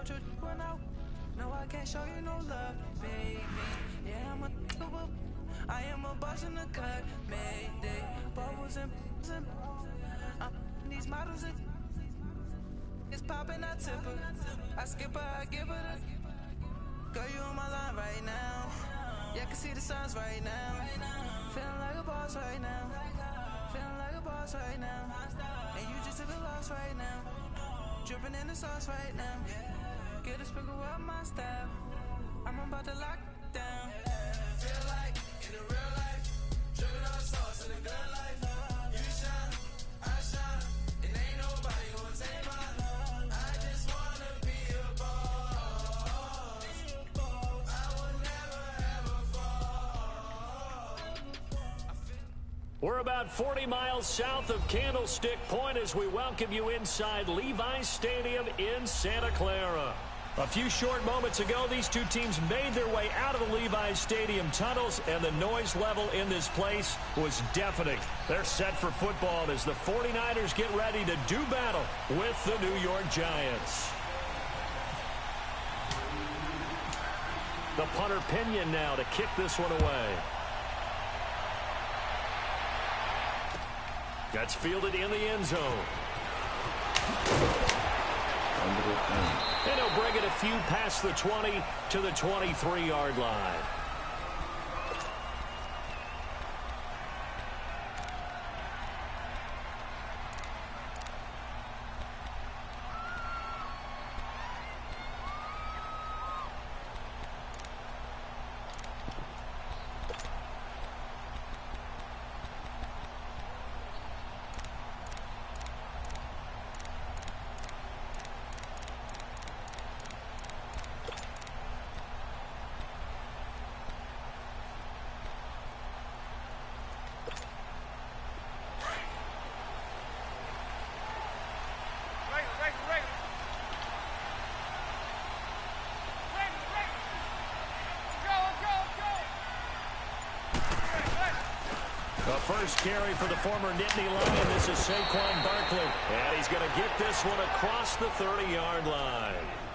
No, I can't show you no love, baby. Yeah, I am a boss in the cut, mayday. Bubbles and these models it's popping, I tip her. I skip her, I give her the. Girl, you on my line right now. Yeah, I can see the signs right now. Feeling like a boss right now. Feeling like a boss right now. And you just took a loss right now. Dripping in the sauce right now. Get a sprinkle up my style. I'm about to lock down. Feel like in the real life, dripping on sauce in the good life. You shine, I shine, and ain't nobody gonna take my love. I just wanna be a boss. I will never ever fall. We're about 40 miles south of Candlestick Point as we welcome you inside Levi's Stadium in Santa Clara. A few short moments ago, these two teams made their way out of the Levi's Stadium tunnels, and the noise level in this place was deafening. They're set for football as the 49ers get ready to do battle with the New York Giants. The punter Pinion now to kick this one away. That's fielded in the end zone. And he'll bring it a few past the 20 to the 23-yard line. First carry for the former Nittany Lion. This is Saquon Barkley. And he's going to get this one across the 30-yard line.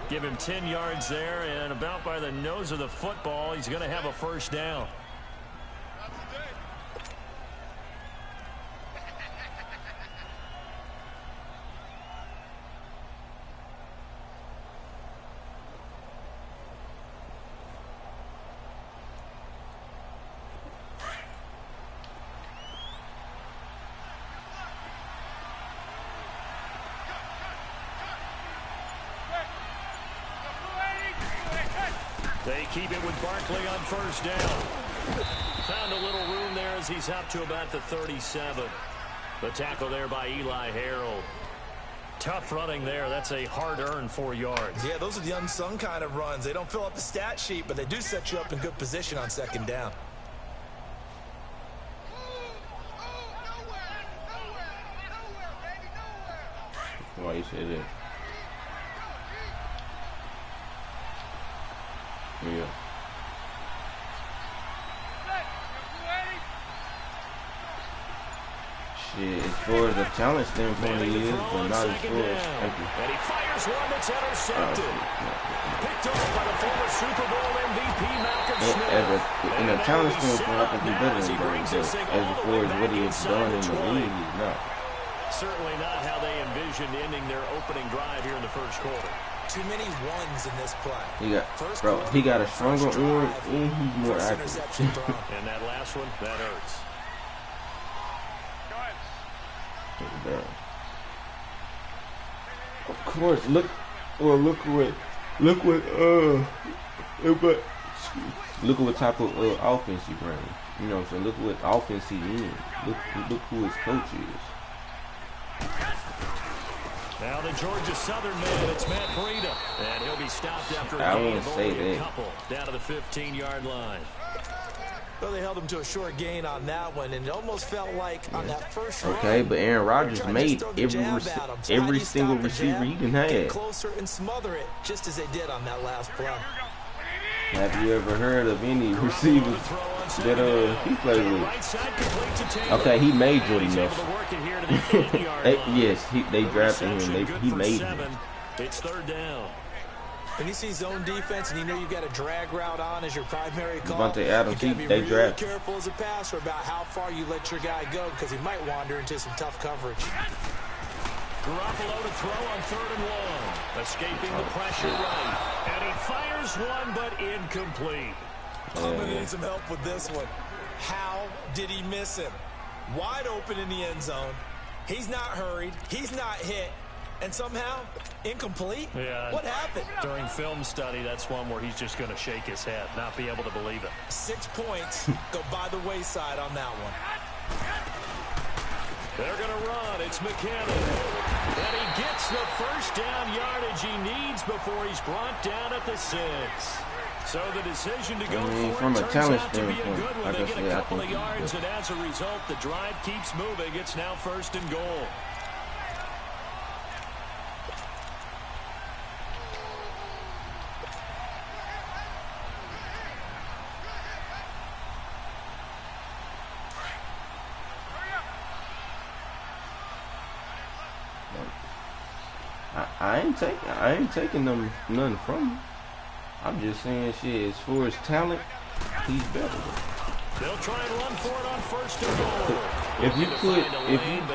Give him 10 yards there, and about by the nose of the football, he's going to have a first down. They keep it with Barkley on first down. Found a little room there as he's up to about the 37. The tackle there by Eli Harold. Tough running there. That's a hard-earned 4 yards. Yeah, those are the unsung kind of runs. They don't fill up the stat sheet, but they do set you up in good position on second down. Why you say that? Yeah. Shit, as far as the talent standpoint he is, but not as far as and he fires one that's intercepted. Picked off by the former Super Bowl MVP Malcolm Smith. In the talent standpoint, I think he's better than Brady, but as far as what he has done in the league, he's not. Certainly not how they envisioned ending their opening drive here in the first quarter. Too many ones in this play. He got a stronger arm and he's more accurate. And that last one, that hurts. Of course, look what type of offense he brings. You know what I'm saying? Look what offense he in. Look who his coach is. Now the Georgia Southern man, it's Matt Breida. And he'll be stopped after a gain of only a couple down to the 15-yard line. Well, they held him to a short gain on that one, and it almost felt like on that first run. Okay, but Aaron Rodgers made every single receiver he can have. Get closer and smother it, just as they did on that last play. Have you ever heard of any receivers that he played with? Okay, he made Jordan Nelson. Yes, they drafted him. He made him. It's third down. When you see zone defense and you know you've got a drag route on as your primary call, Devontae Adams, you got to be they really draft. careful as a passer about how far you let your guy go because he might wander into some tough coverage. Garoppolo to throw on 3rd and long. Escaping the pressure right. And he fires one, but incomplete. I'm going to need some help with this one. How did he miss him? Wide open in the end zone. He's not hurried. He's not hit. And somehow, incomplete? Yeah. What happened? During film study, that's one where he's just going to shake his head, not be able to believe it. 6 points go by the wayside on that one. They're going to run. It's McKinnon. And he gets the first down yardage he needs before he's brought down at the 6. So the decision to go for from it a turns talent out to be a standpoint, good one. like They I get said, a I couple of think he's yards, good. and as a result, the drive keeps moving. It's now 1st and goal. I ain't taking them nothing from him. I'm just saying, shit, as far as talent, he's better. They'll try and run for it on 1st and goal. If you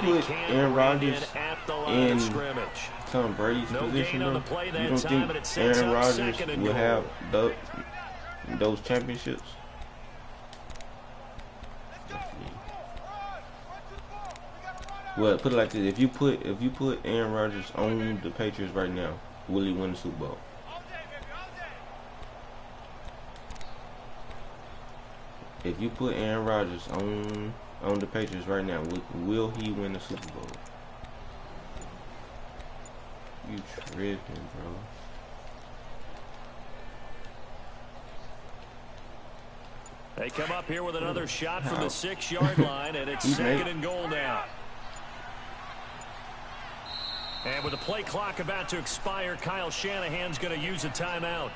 put Aaron Rodgers in Tom Brady's position, though, you don't think Aaron Rodgers will have those championships? Well, put it like this: if you put Aaron Rodgers on the Patriots right now, will he win the Super Bowl? If you put Aaron Rodgers on the Patriots right now, will he win the Super Bowl? You tripping, bro. They come up here with another shot from the 6-yard line, and it's 2nd and goal now. And with the play clock about to expire, Kyle Shanahan's going to use a timeout.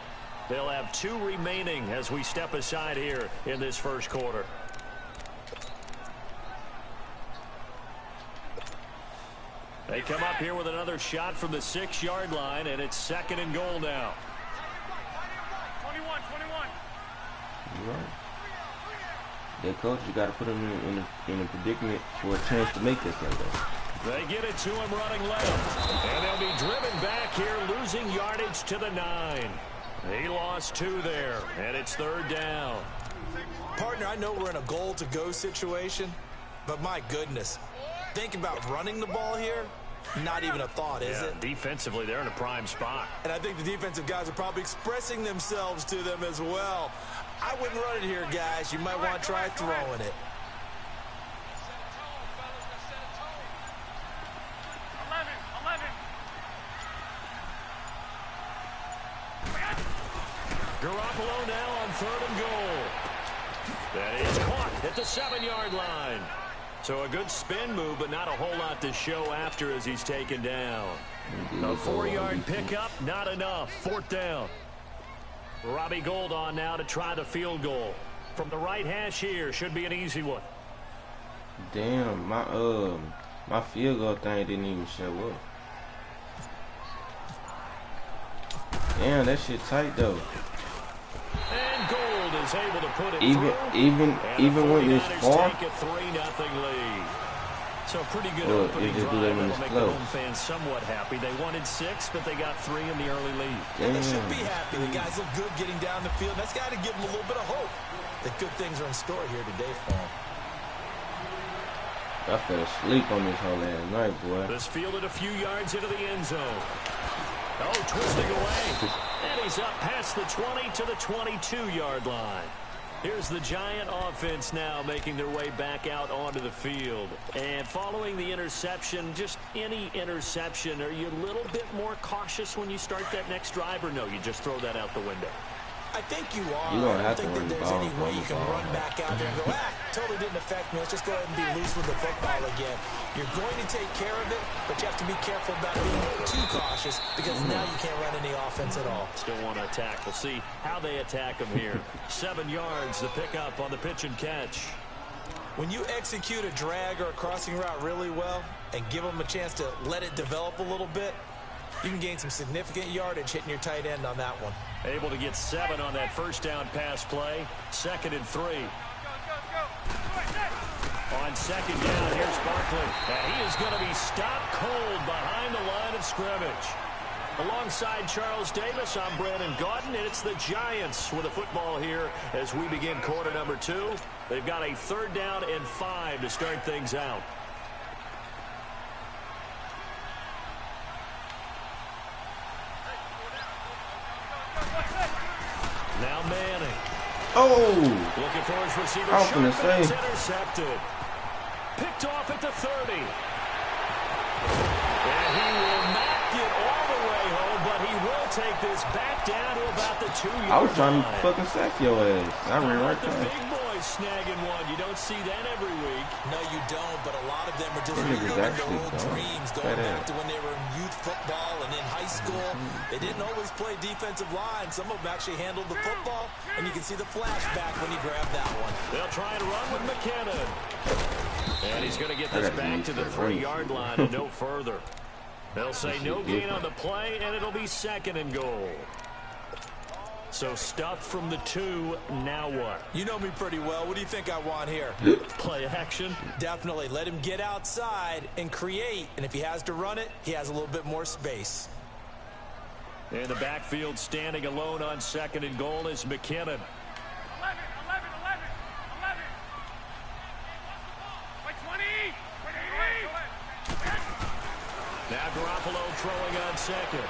They'll have 2 remaining as we step aside here in this first quarter. They come up here with another shot from the 6-yard line, and it's 2nd and goal now. 21. You're right. That coach, you got to put him in a predicament for a chance to make this like that. They get it to him running left. And they'll be driven back here, losing yardage to the 9. He lost 2 there, and it's 3rd down. Partner, I know we're in a goal-to-go situation, but my goodness, think about running the ball here. Not even a thought, is it? Defensively, they're in a prime spot. And I think the defensive guys are probably expressing themselves to them as well. I wouldn't run it here, guys. You might want to try throwing it. Garoppolo now on 3rd and goal. That is caught at the 7-yard line. So a good spin move, but not a whole lot to show after as he's taken down. A 4-yard pickup, not enough. 4th down. Robbie Gould on now to try the field goal. From the right hash here, should be an easy one. Damn, my field goal thing didn't even show up. Damn, that shit tight though. And Gould is able to put it even when it's far. Take a 3-0 lead. So pretty good Well, opening they just do drive. that when That'll it's make close. the home fans somewhat happy. They wanted 6, but they got 3 in the early lead. And they should be happy. The guys look good getting down the field. That's got to give them a little bit of hope that good things are in store here today for them. I fell asleep on this whole last night, boy. This fielded a few yards into the end zone. Oh, twisting away. And he's up past the 20 to the 22-yard line. Here's the Giant offense now making their way back out onto the field. And following the interception, just any interception, are you a little bit more cautious when you start that next drive, or no, you just throw that out the window? I think you are. You don't I have don't think to that run the there's ball, any way you can run the run ball. back out there and go, totally didn't affect me. Let's just go ahead and be loose with the football again. You're going to take care of it, but you have to be careful about being too cautious because now you can't run any offense at all. Still want to attack. We'll see how they attack him here. 7 yards, the pickup on the pitch and catch. When you execute a drag or a crossing route really well and give them a chance to let it develop a little bit, You can gain some significant yardage hitting your tight end on that one. Able to get 7 on that first down pass play. 2nd and 3. On 2nd down, here's Barkley. And he is going to be stopped cold behind the line of scrimmage. Alongside Charles Davis, I'm Brandon Gaudin, and it's the Giants with the football here as we begin quarter number 2. They've got a 3rd down and 5 to start things out. Now Manning. Oh! Looking for his receiver. I was going to say. Intercepted. Picked off at the 30. And he will not get all the way home, but he will take this back down to about the 2-yard line. I was trying to fucking sack your ass. I ran right there. there. Big boys snagging one. You don't see that every week. No, you don't, but a lot of them are just reliving their old dreams, going back to when they were in youth football and in high school. They didn't always play defensive line. Some of them actually handled the football, and you can see the flashback when he grabbed that one. They'll try and run with McKinnon. And he's going to get this back to the 3-yard line and no further. They'll say no gain on the play, and it'll be 2nd and goal. So stuffed from the 2, now what? You know me pretty well. What do you think I want here? Play action? Definitely. Let him get outside and create, and if he has to run it, he has a little bit more space. In the backfield, standing alone on 2nd and goal is McKinnon. 11. Wait, 20. Now Garoppolo throwing on 2nd.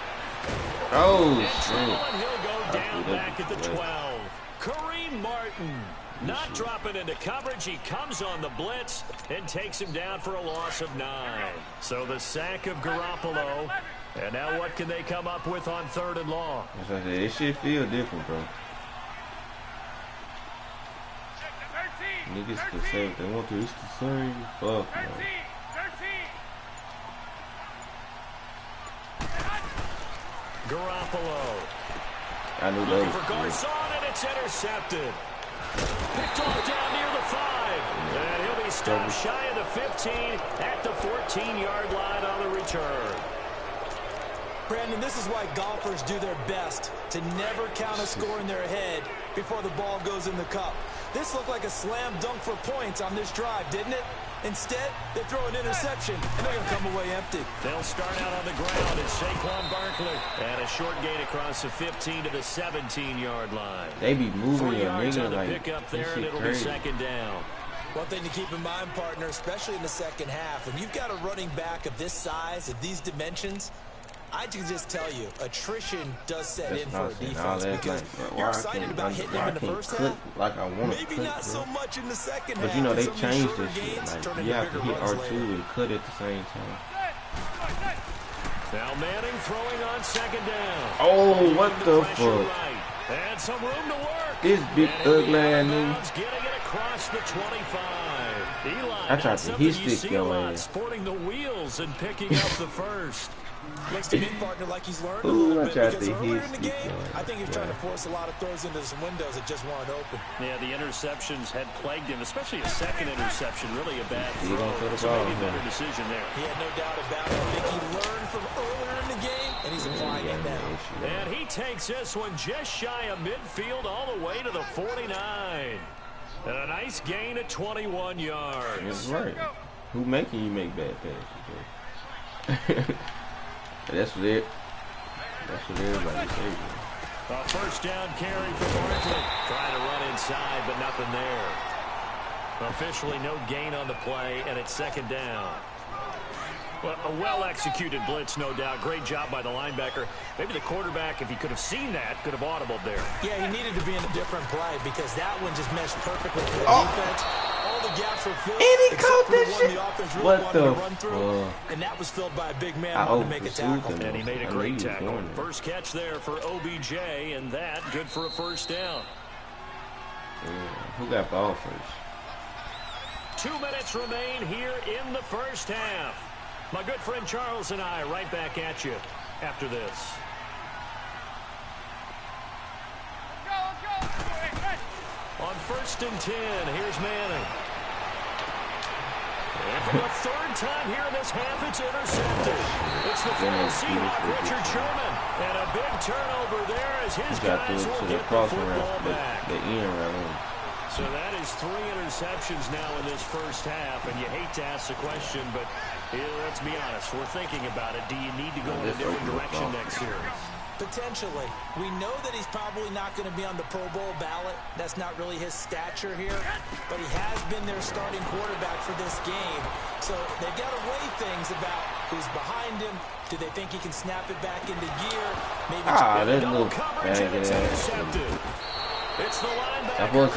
Oh, and he'll go down back at the 12. Kareem Martin not dropping into coverage. He comes on the blitz and takes him down for a loss of 9. So the sack of Garoppolo. And now what can they come up with on 3rd and long? As I said, it should feel different, bro. Niggas can say what they want to. It's the same. Fuck, man. Garoppolo. I knew Looking that for Garcon, and it's intercepted. Picked off down near the 5. And he'll be stopped shy of the 15 at the 14-yard line on the return. Brandon, this is why golfers do their best to never count a score in their head before the ball goes in the cup. This looked like a slam dunk for points on this drive, didn't it? Instead, they throw an interception, and they're going to come away empty. They'll start out on the ground. It's Saquon Barkley. And a short gain across the 15 to the 17-yard line. They be moving 3 yards on the like, pick up there, and it'll be 2nd down. One thing to keep in mind, partner, especially in the second half, when you've got a running back of this size, of these dimensions, I can just tell you, attrition does set in for a defense because you're excited about hitting him in the first half. Like I want to Maybe not so much in the second half. But you know, they changed this shit. Like, you have to hit R2 and cut at the same time. Now Manning throwing on 2nd down. Oh, what the fuck? Right. And some room to work. This big ugly ass nigga. Getting it across the 25. Eli, I tried to hit stick your ass. Sporting the wheels and picking up the first. Looks to me, partner, like he's learned a little bit because earlier in the game, I think he was trying to force a lot of throws into some windows that just weren't open. Yeah, the interceptions had plagued him, especially a second interception, really a bad throw. So maybe a better decision there. He had no doubt about it. I think he learned from earlier in the game, and he's applying it now. And he takes this one just shy of midfield all the way to the 49. And a nice gain at 21 yards. That's right. Who making you make bad passes? That's what everybody says. A first down carry for Barkley. Trying to run inside, but nothing there. Officially no gain on the play, and it's 2nd down. Well, a well-executed blitz, no doubt. Great job by the linebacker. Maybe the quarterback, if he could have seen that, could have audibled there. Yeah, he needed to be in a different play because that one just meshed perfectly for the defense. All the gaps were filled. And he caught that shit. The offense really wanted to run through, and that was filled by a big man wanting to make a tackle. And he made a great tackle. First catch there for OBJ, and that good for a first down. Who got ball first? 2 minutes remain here in the first half. My good friend Charles and I right back at you after this. On 1st and 10, here's Manning. And for the third time here in this half, it's intercepted. It's the former Seahawk, Richard Sherman. And a big turnover there as his guys will get the football back. So that is 3 interceptions now in this first half, and you hate to ask the question, but let's be honest, we're thinking about it. Do you need to go in a different direction next series? Potentially. We know that he's probably not going to be on the Pro Bowl ballot. That's not really his stature here, but he has been their starting quarterback for this game. So they've got to weigh things about who's behind him. Do they think he can snap it back into gear? Maybe there's no coverage, and it's intercepted. It's the linebacker,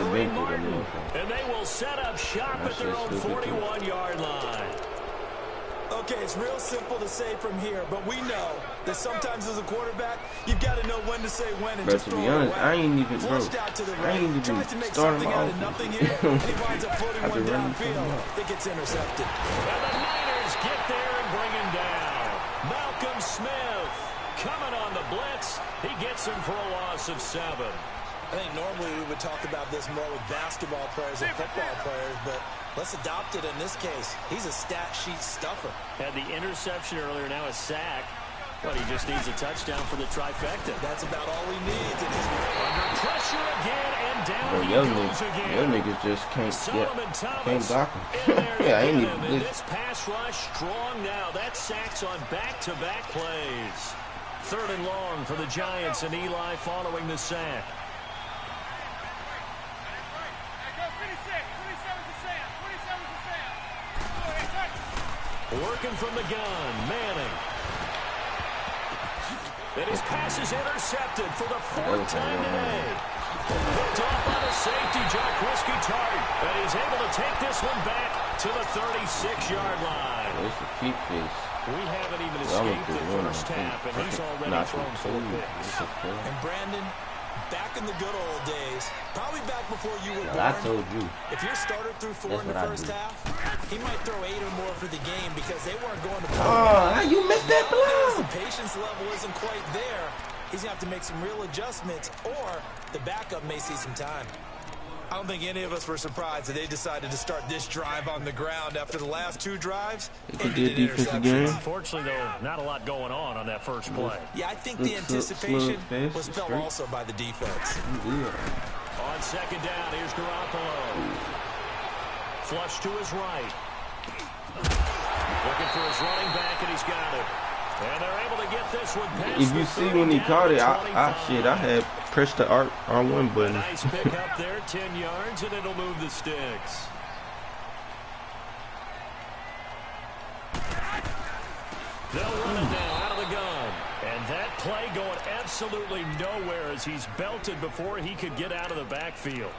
and they will set up shop at their own 41-yard line. Okay, it's real simple to say from here, but we know that sometimes as a quarterback, you've got to know when to say when and just to be honest, I ain't even starting out of nothing here, and he winds up floating one downfield. It gets intercepted. And the Niners get there and bring him down. Malcolm Smith coming on the blitz. He gets him for a loss of 7. I think normally we would talk about this more with basketball players and football players, but let's adopt it in this case. He's a stat sheet stuffer. Had the interception earlier, now a sack. But he just needs a touchdown for the trifecta. That's about all he needs. Under pressure again, and down he goes again. Young niggas just can't block him. Yeah, I ain't even blitz. This pass rush strong now. That sacks on back-to-back plays. 3rd and long for the Giants, and Eli following the sack. Working from the gun, Manning. And his pass is intercepted for the 4th time today. Picked off by the safety, Jack Whiskey-Tart. And he's able to take this one back to the 36-yard line. We haven't even escaped the first half, and he's already thrown 4 picks. And Brandon, back in the good old days, probably back before you were born. I told you. If your starter threw 4 in the first half, he might throw 8 or more for the game because they weren't going to play. Oh, you missed that blow. The patience level isn't quite there. He's going to have to make some real adjustments, or the backup may see some time. I don't think any of us were surprised that they decided to start this drive on the ground after the last 2 drives. Unfortunately, though, not a lot going on that first play. Yeah, I think the anticipation was felt also by the defense. On 2nd down, here's Garoppolo. Flush to his right. Looking for his running back, and he's got it. And they're able to get this one past. If you see when he caught it, I had pressed the R1 button. Nice pick up there, 10 yards, and it'll move the sticks. They'll run it now out of the gun. And that play going absolutely nowhere as he's belted before he could get out of the backfield.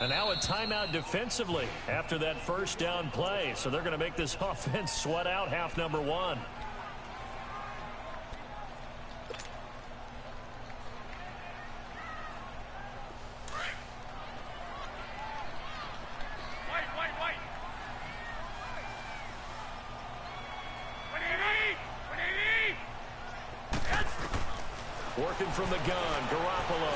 And now a timeout defensively after that first down play. So they're going to make this offense sweat out half number 1. Working from the gun, Garoppolo.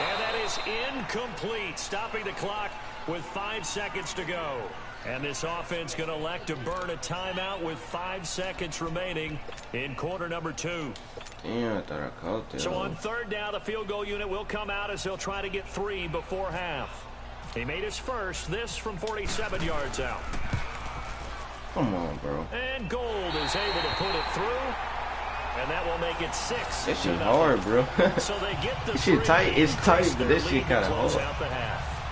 And that is incomplete, stopping the clock with 5 seconds to go. And this offense going to elect to burn a timeout with 5 seconds remaining in quarter number 2. Yeah, I thought I caught that. So on 3rd down, the field goal unit will come out as they'll try to get 3 before half. He made his first, this from 47 yards out. Come on, bro. And Gold is able to put it through. And that will make it 6. That shit hard, bro. So they get the this shit tight. It's tight, but this shit kind of hard.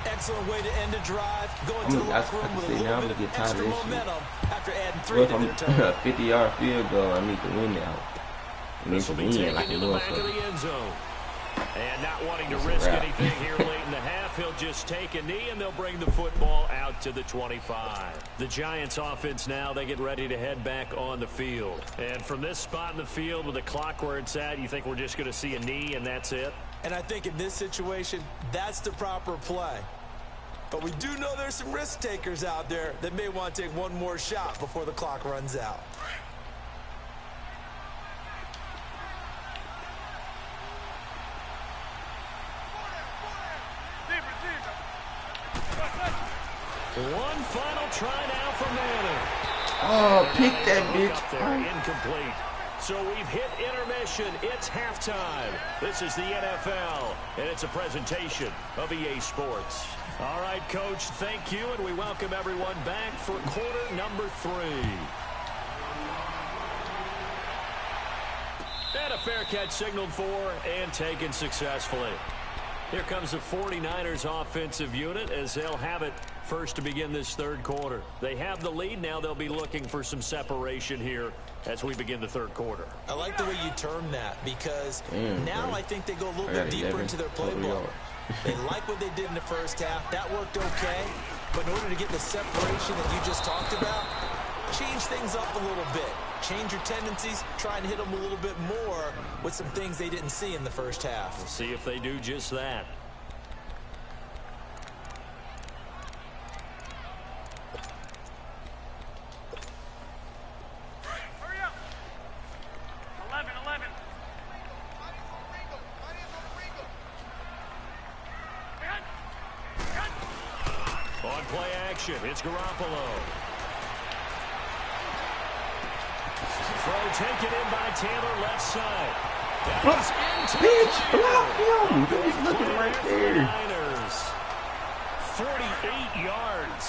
Excellent way to end a drive. Going to the locker room with a little bit of extra momentum after adding 3 to their turn. A 50-yard field goal, I need to win now. This will be taken to the back of the end zone. And not wanting to risk anything here late in the half, he'll just take a knee, and they'll bring the football out to the 25. The Giants offense now, they get ready to head back on the field. And from this spot in the field with the clock where it's at, you think we're just going to see a knee and that's it? And I think in this situation, that's the proper play. But we do know there's some risk takers out there that may want to take one more shot before the clock runs out. One final try now for Manning. Oh, pick that bitch. There, incomplete. So we've hit intermission. It's halftime. This is the NFL, and it's a presentation of EA Sports. All right, Coach, thank you, and we welcome everyone back for quarter number 3. And a fair catch signaled for and taken successfully. Here comes the 49ers offensive unit as they'll have it first to begin this third quarter. They have the lead. Now they'll be looking for some separation here as we begin the third quarter. I like the way you term that because now I think they go a little bit deeper into their playbook. They like what they did in the first half. That worked okay. But in order to get the separation that you just talked about, change things up a little bit. Change your tendencies. Try and hit them a little bit more with some things they didn't see in the first half. We'll see if they do just that. Hurry up. 11. On play action, it's Garoppolo. Throw taken in by Taylor, left side. Bitch, block him. He's looking right there. 48 yards.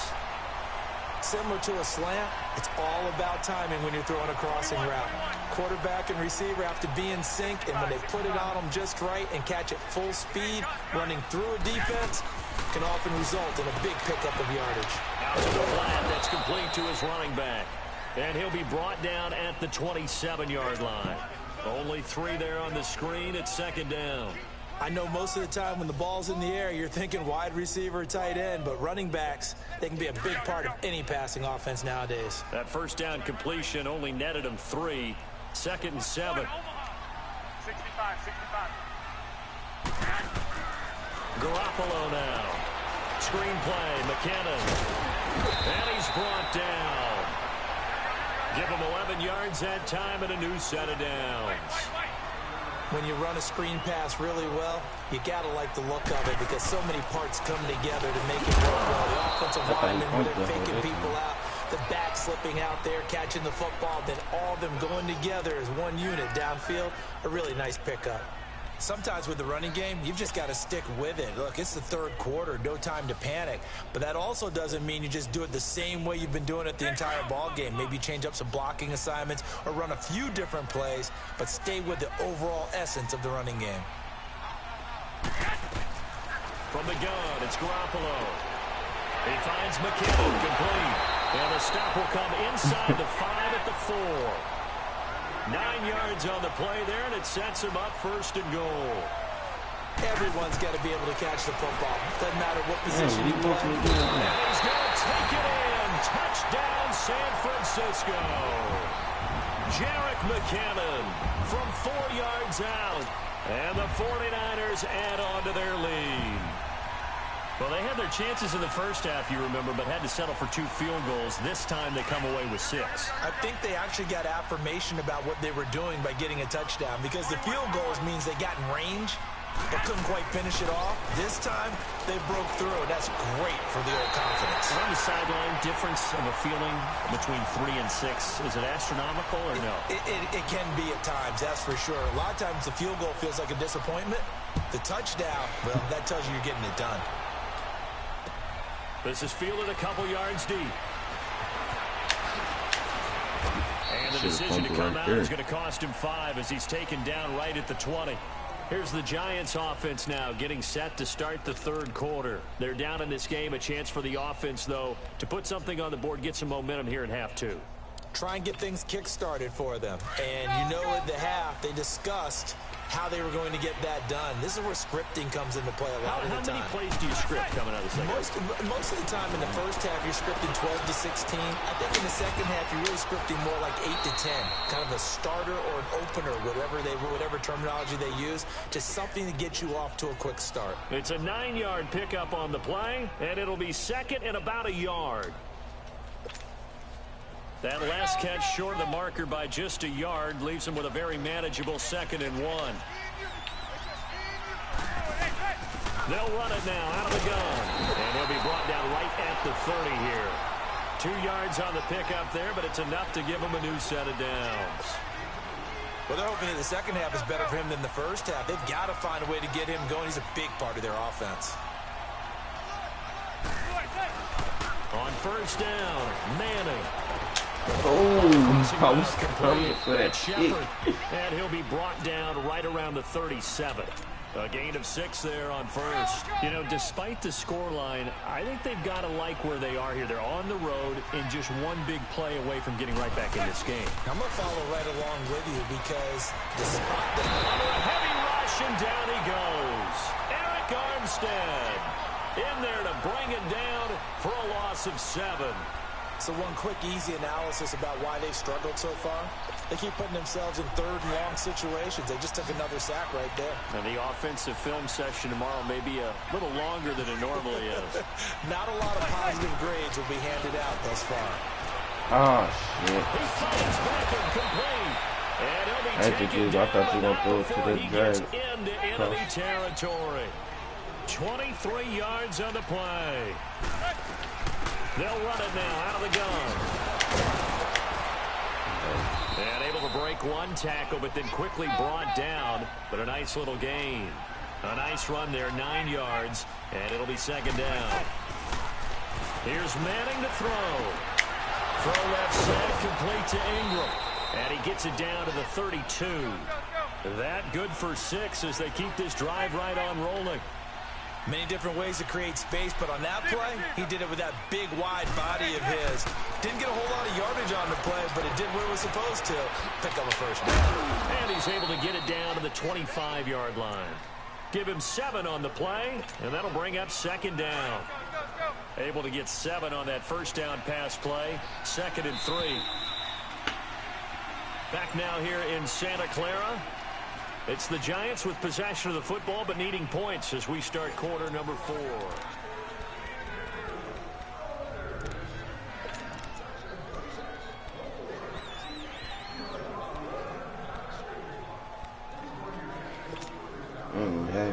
Similar to a slant, it's all about timing when you're throwing a crossing route. Quarterback and receiver have to be in sync, and when they put it on them just right and catch it full speed, running through a defense can often result in a big pickup of yardage. Out to the flat, that's complete to his running back. And he'll be brought down at the 27-yard line. Only 3 there on the screen. It's second down. I know most of the time when the ball's in the air, you're thinking wide receiver, tight end, but running backs, they can be a big part of any passing offense nowadays. That first down completion only netted him 3. Second and 7. 65. Garoppolo now. Screen play, McKinnon. And he's brought down. Give him 11 yards that time and a new set of downs. When you run a screen pass really well, you got to like the look of it because so many parts come together to make it work well. The offensive linemen, when they're faking people out, the back slipping out there, catching the football, then all of them going together as one unit downfield, a really nice pickup. Sometimes with the running game, you've just got to stick with it. Look, it's the third quarter, no time to panic. But that also doesn't mean you just do it the same way you've been doing it the entire ball game. Maybe change up some blocking assignments or run a few different plays, but stay with the overall essence of the running game. From the gun, it's Garoppolo. He finds McKinnon complete. And the stop will come inside the 5 at the 4. 9 yards on the play there, and it sets him up first and goal. Everyone's got to be able to catch the football. Doesn't matter what position you play. And he's going to take it in. Touchdown, San Francisco. Jerick McKinnon from 4 yards out. And the 49ers add on to their lead. Well, they had their chances in the first half, you remember, but had to settle for 2 field goals. This time they come away with 6. I think they actually got affirmation about what they were doing by getting a touchdown because the field goals means they got in range but couldn't quite finish it off. This time, they broke through, and that's great for the old confidence. On the sideline, difference of a feeling between 3 and 6, is it astronomical or no? It can be at times, that's for sure. A lot of times the field goal feels like a disappointment. The touchdown, well, that tells you you're getting it done. This is fielded a couple yards deep. And the decision to come out is going to cost him 5 as he's taken down right at the 20. Here's the Giants offense now getting set to start the third quarter. They're down in this game. A chance for the offense, though, to put something on the board, get some momentum here in half 2. Try and get things kick-started for them. And you know at the half they discussed how they were going to get that done. This is where scripting comes into play a lot of the time. How many plays do you script coming out of the second? Most of the time in the first half, you're scripting 12 to 16. I think in the second half, you're really scripting more like 8 to 10. Kind of a starter or an opener, whatever terminology they use, just something to get you off to a quick start. It's a 9-yard pickup on the play, and it'll be second and about a yard. That last catch short of the marker by just a yard leaves him with a very manageable 2nd and 1. They'll run it now out of the gun, and he'll be brought down right at the 30 here. 2 yards on the pickup there, but it's enough to give him a new set of downs. Well, they're hoping that the second half is better for him than the first half. They've got to find a way to get him going. He's a big part of their offense. On first down, Manning. Oh, I was coming for that shit. And he'll be brought down right around the 37. A gain of 6 there on first. You know, despite the scoreline, I think they've got to like where they are here. They're on the road and just one big play away from getting right back in this game. I'm going to follow right along with you because despite the heavy rush, and down he goes. Eric Armstead in there to bring it down for a loss of 7. So one quick, easy analysis about why they've struggled so far. They keep putting themselves in 3rd and long situations. They just took another sack right there. And the offensive film session tomorrow may be a little longer than it normally is. Not a lot of positive grades will be handed out thus far. Oh, shit. He fires back incomplete. And he'll be taken I thought you were going to throw it to the drag. Into enemy territory. 23 yards on the play. They'll run it now out of the gun. And able to break one tackle, but then quickly brought down. But a nice little gain. A nice run there, 9 yards. And it'll be 2nd down. Here's Manning to throw. Throw left side, complete to Ingram. And he gets it down to the 32. That good for 6 as they keep this drive right on rolling. Many different ways to create space, but on that play, he did it with that big, wide body of his. Didn't get a whole lot of yardage on the play, but it did what it was supposed to. Pick up a first down. And he's able to get it down to the 25-yard line. Give him 7 on the play, and that'll bring up 2nd down. Able to get 7 on that first down pass play. 2nd and 3. Back now here in Santa Clara. It's the Giants with possession of the football, but needing points as we start quarter number 4. Yeah.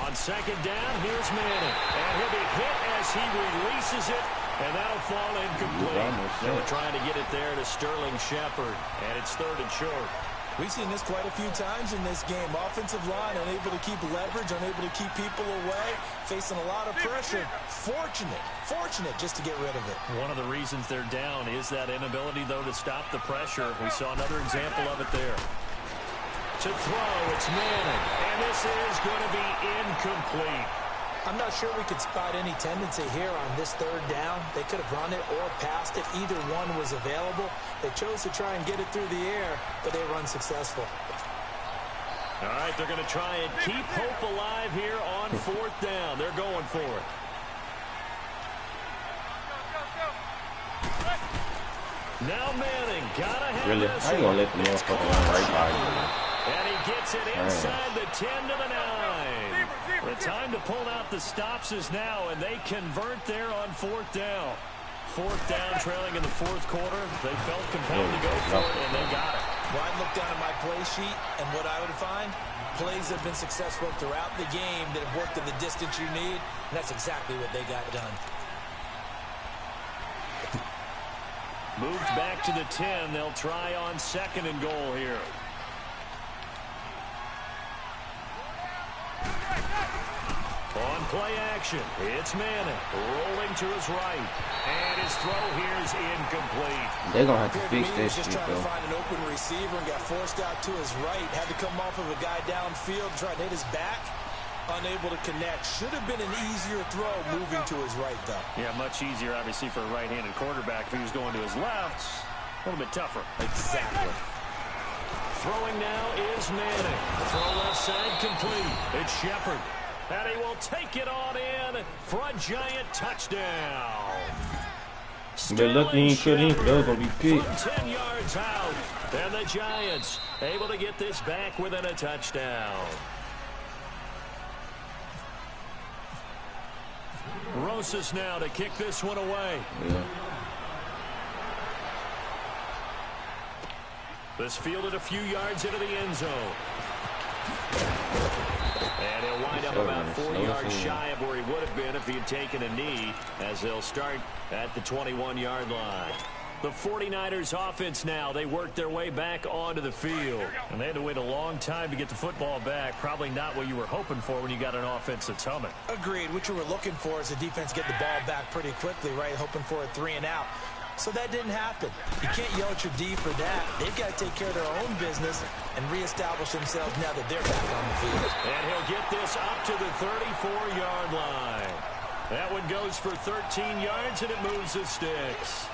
On 2nd down, here's Manning. And he'll be hit as he releases it. And that'll fall incomplete. They were trying to get it there to Sterling Shepard. And it's 3rd and short. We've seen this quite a few times in this game. Offensive line unable to keep leverage, unable to keep people away, facing a lot of pressure. Fortunate just to get rid of it. One of the reasons they're down is that inability, though, to stop the pressure. We saw another example of it there. To throw, it's Manning. And this is going to be incomplete. I'm not sure we could spot any tendency here on this 3rd down. They could have run it or passed it. Either one was available. They chose to try and get it through the air, but they were unsuccessful. All right, they're going to try and keep hope alive here on 4th down. They're going for it. Now Manning, gotta have Really? this. How you going to let the motherfucker run right by you? And he gets it inside the 10 to the 9. The time to pull out the stops is now, and they convert there on 4th down. 4th down, trailing in the 4th quarter. They felt compelled to go for it, and they got it. Well, I look down at my play sheet, and what I would find, plays have been successful throughout the game that have worked at the distance you need, and that's exactly what they got done. Moved back to the 10. They'll try on 2nd and goal here. On play action, it's Manning rolling to his right, and his throw here is incomplete. They're going to have to fix this just shit, trying to though. find an open receiver and got forced out to his right. Had to come off of a guy downfield, try to hit his back. Unable to connect. Should have been an easier throw moving to his right, though. Yeah, much easier, obviously, for a right-handed quarterback. If he was going to his left, a little bit tougher. Exactly. Throwing now is Manning. Throw left side complete. It's Shepard. And he will take it on in for a giant touchdown. But luckily he couldn't. That was going to be picked. 10 yards out. And the Giants able to get this back within a touchdown. Rosas now to kick this one away. Yeah. This fielded a few yards into the end zone. And he'll wind up about 4 yards shy of where he would have been if he had taken a knee, as they'll start at the 21-yard line. The 49ers offense now, they work their way back onto the field. And they had to wait a long time to get the football back. Probably not what you were hoping for when you got an offense that's humming. Agreed. What you were looking for is the defense get the ball back pretty quickly, right? Hoping for a 3-and-out. So that didn't happen. You can't yell at your D for that. They've got to take care of their own business and reestablish themselves now that they're back on the field. And he'll get this up to the 34-yard line. That one goes for 13 yards, and it moves the sticks.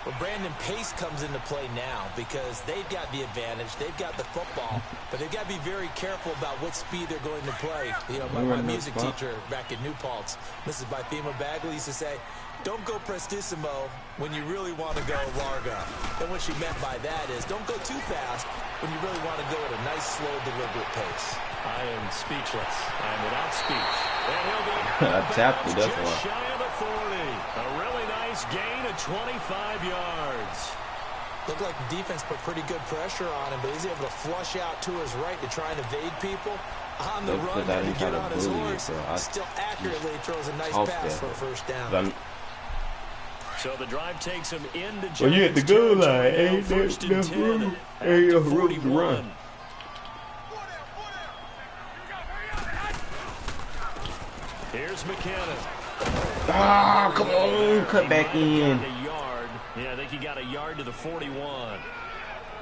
Well, Brandon, pace comes into play now because they've got the advantage. They've got the football, but they've got to be very careful about what speed they're going to play. You know, my music teacher back at New Paltz, Mrs. Bythema Bagley, used to say, don't go prestissimo when you really want to go largo. And what she meant by that is don't go too fast when you really want to go at a nice, slow, deliberate pace. I am speechless. I'm without speech. And he'll be tapped it, that's just why. shy of the 40. A really nice gain of 25 yards. Looked like the defense put pretty good pressure on him, but he's able to flush out to his right to try and evade people. On the run, had to get on his horse. Still accurately throws a nice pass for a first down. So the drive takes him into Giants. Well, you hit the goal line. Ain't first and 10 Ain't at no room to 41. run. Here's McKinnon. Ah, come on, cut back in. A yard. Yeah, I think he got a yard to the 41.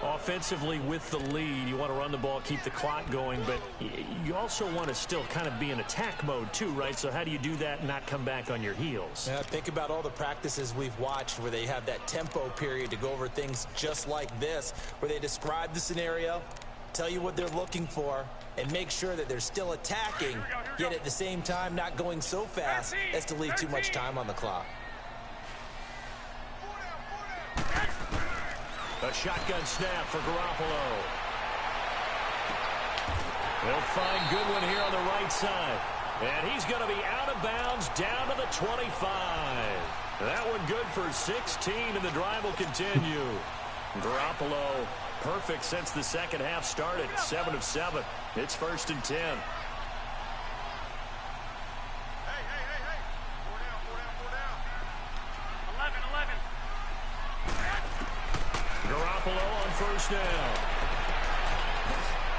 Offensively with the lead, you want to run the ball, keep the clock going, but you also want to still kind of be in attack mode too, right? So how do you do that and not come back on your heels? Yeah, think about all the practices we've watched where they have that tempo period to go over things just like this, where they describe the scenario, tell you what they're looking for, and make sure that they're still attacking, yet at the same time not going so fast as to leave too much time on the clock. A shotgun snap for Garoppolo. They'll find Goodwin here on the right side. And he's going to be out of bounds down to the 25. That one good for 16, and the drive will continue. Garoppolo, perfect since the second half started. 7 of 7. It's 1st and 10. Hey. 11. Garoppolo on first down.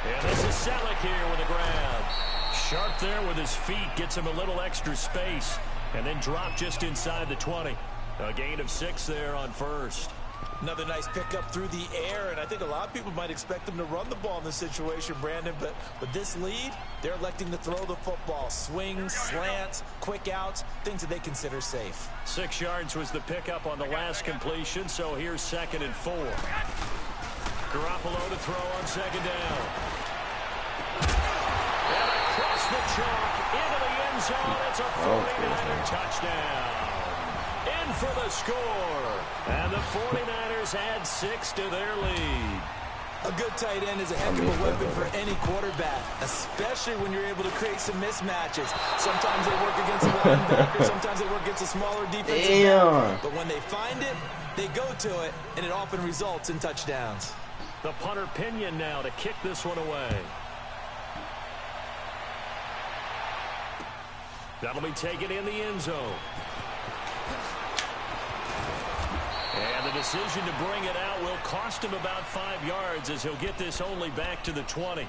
And this is Selleck here with a grab. Sharp there with his feet. Gets him a little extra space. And then drop just inside the 20. A gain of 6 there on first. Another nice pickup through the air, and I think a lot of people might expect them to run the ball in this situation, Brandon, but with this lead, they're electing to throw the football. Swings, slants, quick outs, things that they consider safe. 6 yards was the pickup on the last completion, so here's 2nd and 4. Garoppolo to throw on 2nd down. And across the chalk into the end zone. It's a 49er touchdown. In for the score. And the 49ers add 6 to their lead. A good tight end is a heck of a weapon for any quarterback, especially when you're able to create some mismatches. Sometimes they work against a linebacker, sometimes they work against a smaller defensive back. But when they find it, they go to it, and it often results in touchdowns. The punter Pinion now to kick this one away. That'll be taken in the end zone. And the decision to bring it out will cost him about 5 yards as he'll get this only back to the 20.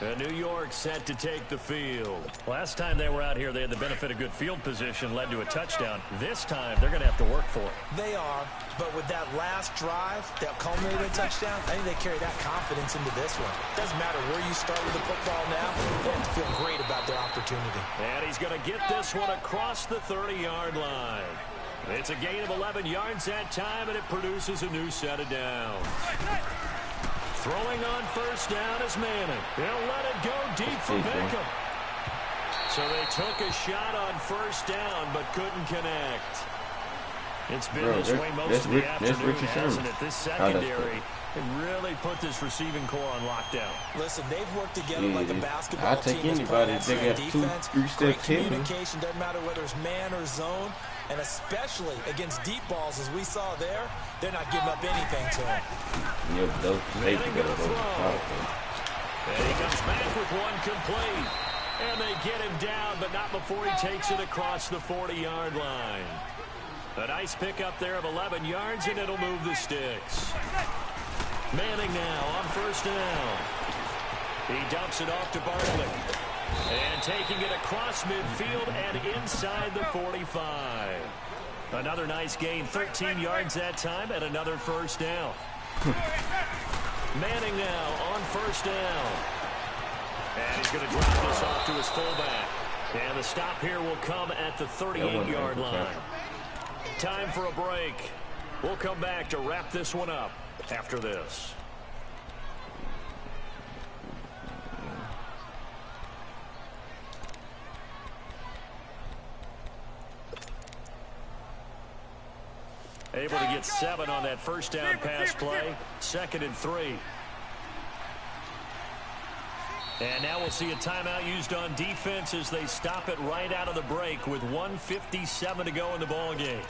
New York set to take the field. Last time they were out here, they had the benefit of good field position, led to a touchdown. This time, they're going to have to work for it. They are, but with that last drive that culminated in a touchdown, I think they carry that confidence into this one. Doesn't matter where you start with the football now, they have to feel great about their opportunity. And he's going to get this one across the 30-yard line. It's a gain of 11 yards that time, and it produces a new set of downs. Throwing on first down is Manning. He'll let it go deep for Beckham. So they took a shot on first down, but couldn't connect. It's been this way most of the afternoon, hasn't it? This secondary really put this receiving core on lockdown. Listen, they've worked together like a basketball I'll take team. Anybody they got defense, 2-3 steps great communication, doesn't matter whether it's man or zone. And especially against deep balls, as we saw there, they're not giving up anything to him. Yeah, those Manning going to throw. And he comes back with one complete. And they get him down, but not before he takes it across the 40-yard line. A nice pickup there of 11 yards, and it'll move the sticks. Manning now on first down. He dumps it off to Barkley. And taking it across midfield and inside the 45. Another nice gain, 13 yards that time, and another first down. Manning now on first down. And he's going to drop this off to his fullback. And the stop here will come at the 38-yard line. Time for a break. We'll come back to wrap this one up after this. Able to get 7 on that first down pass play. 2nd and 3. And now we'll see a timeout used on defense as they stop it right out of the break with 1:57 to go in the ball game.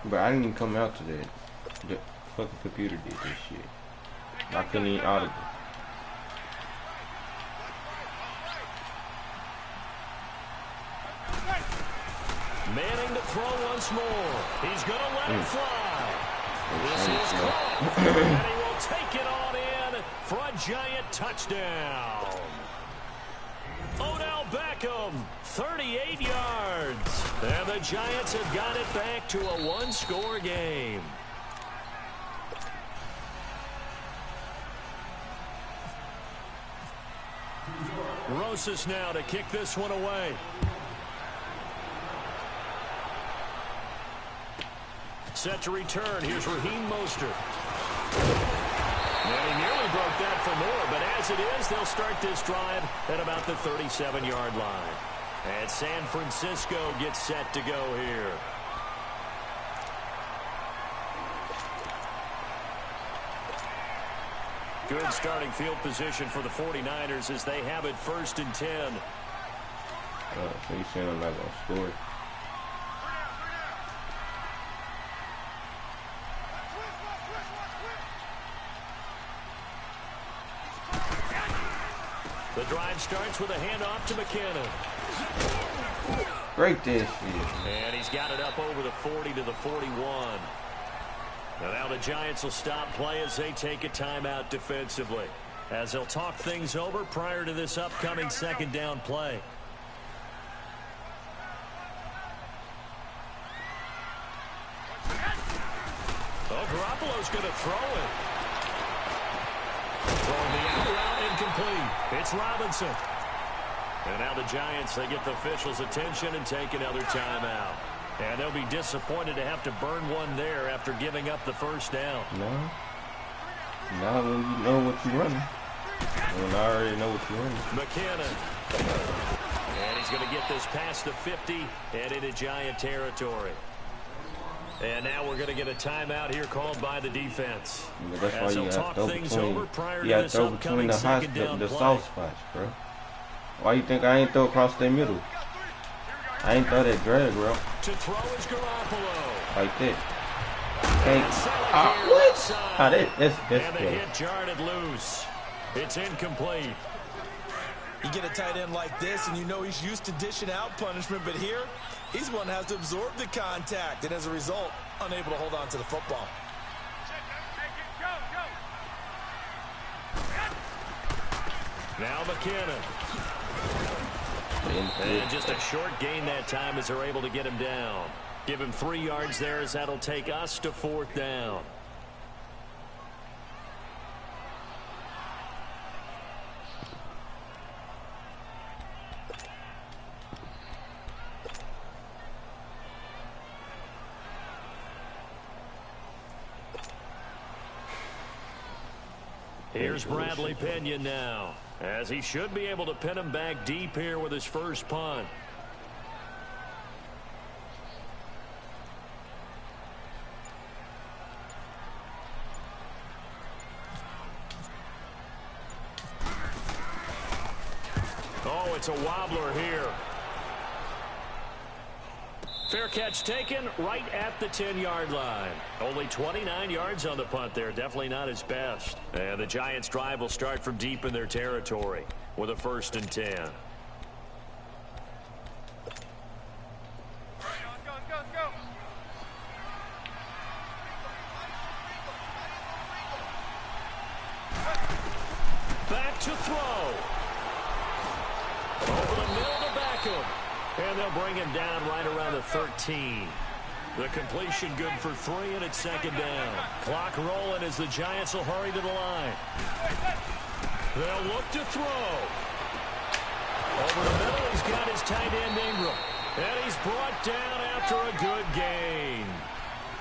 But I didn't even come out today. The fucking computer did this shit. I couldn't even audible. Manning to throw once more. He's going to let it fly. This is caught. And he will take it on in for a giant touchdown. Odell Beckham, 38 yards. And the Giants have got it back to a one-score game. Rosas now to kick this one away. Set to return. Here's Raheem Mostert. And he nearly broke that for more, but as it is, they'll start this drive at about the 37-yard line. And San Francisco gets set to go here. Good starting field position for the 49ers as they have it 1st and 10. So you saying I'm not going to score? The drive starts with a handoff to McKinnon. Break this shit. And he's got it up over the 40 to the 41. And now the Giants will stop play as they take a timeout defensively, as they'll talk things over prior to this upcoming 2nd down play. Oh, Garoppolo's going to throw it. Throwing the out route incomplete. It's Robinson. And now the Giants, they get the officials' attention and take another timeout. And they'll be disappointed to have to burn one there after giving up the first down. No. Not when you know what you're running. When I already know what you're running. McKinnon. And he's going to get this past the 50 and into Giant territory. And now we're going to get a timeout here called by the defense. But that's why you got to throw between the soft spots, bro. Why you think I ain't throw across the middle? I ain't throw that drag, bro. To throw is Garoppolo. Like that. What? That's and the hit jarred it loose. It's incomplete. You get a tight end like this, and you know he's used to dishing out punishment, but here, he's one that has to absorb the contact, and as a result, unable to hold on to the football. Take it, go, go. Now McKinnon. And just a short gain that time as they're able to get him down. Give him 3 yards there as that'll take us to 4th down. Here's Bradley Pinion now, as he should be able to pin him back deep here with his first punt. Oh, it's a wobbler here. Fair catch taken right at the 10-yard line. Only 29 yards on the punt there. Definitely not his best. And the Giants' drive will start from deep in their territory with a 1st and 10. Let's go. Back to throw. Over the middle to Beckham. And they'll bring him down right around the 13. The completion good for 3, and it's 2nd down. Clock rolling as the Giants will hurry to the line. They'll look to throw. Over the middle, he's got his tight end Ingram. And he's brought down after a good gain.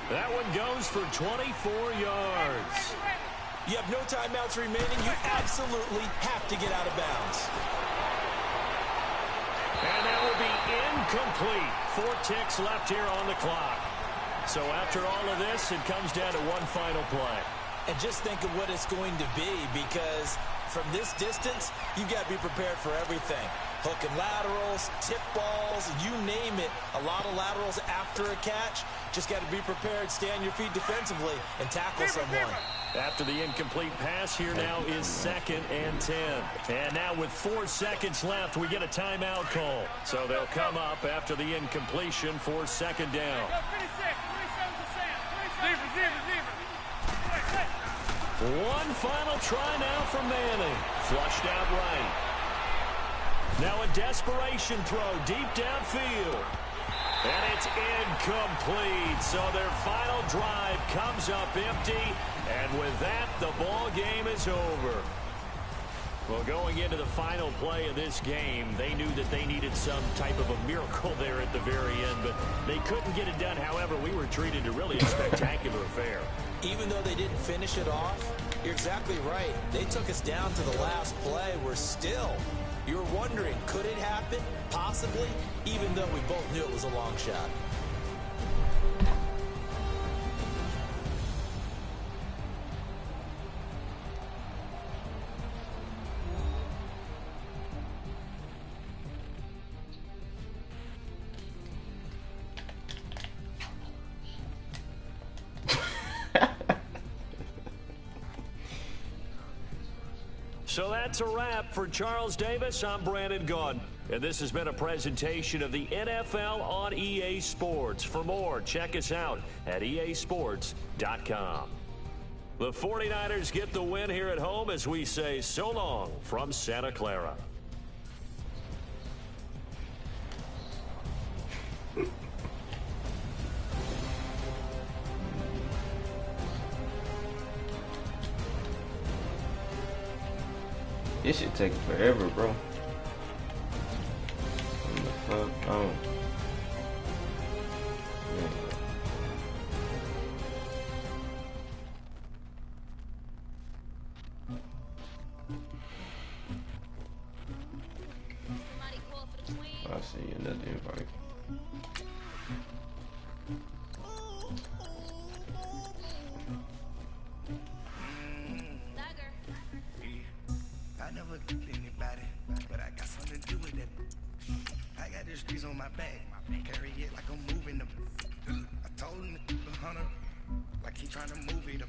That one goes for 24 yards. You have no timeouts remaining. You absolutely have to get out of bounds. And that will be incomplete. 4 ticks left here on the clock. So after all of this, it comes down to one final play. And just think of what it's going to be, because from this distance, you've got to be prepared for everything. Hook and laterals, tip balls, you name it. A lot of laterals after a catch. Just got to be prepared, stay on your feet defensively, and tackle someone. After the incomplete pass, here now is 2nd and 10. And now with 4 seconds left, we get a timeout call. So they'll come up after the incompletion for 2nd down. One final try now for Manning. Flushed out right. Now a desperation throw deep downfield. And it's incomplete. So their final drive comes up empty. And with that, the ball game is over. Well, going into the final play of this game, they knew that they needed some type of a miracle there at the very end, but they couldn't get it done. However, we were treated to really a spectacular affair. Even though they didn't finish it off, you're exactly right. They took us down to the last play. We're still, you're wondering, could it happen? Possibly, even though we both knew it was a long shot. So that's a wrap for Charles Davis. I'm Brandon Gaudin, and this has been a presentation of the NFL on EA Sports. For more, check us out at easports.com. The 49ers get the win here at home as we say so long from Santa Clara. This should take forever, bro. What the fuck? Oh. I see another invite. Streets on my back, carry it like I'm moving them. I told him to keep 100, like he trying to move it up.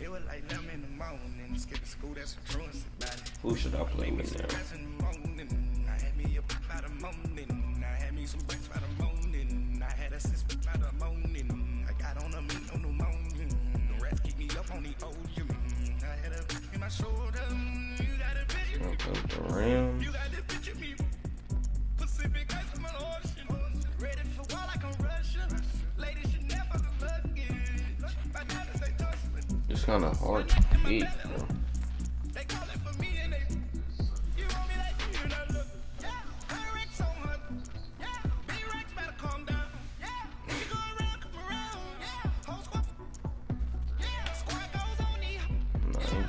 It was like them in the morning, skipping school, that's a truancy about it. Who should I play with now? I had me a by the morning, I had me some bricks by the morning, I had a sister by the morning, I got on a meat on the morning, the rest keep me up on the old. I had a in my shoulder, you got a bitch. The Rams. It's kind of hard to pick, bro.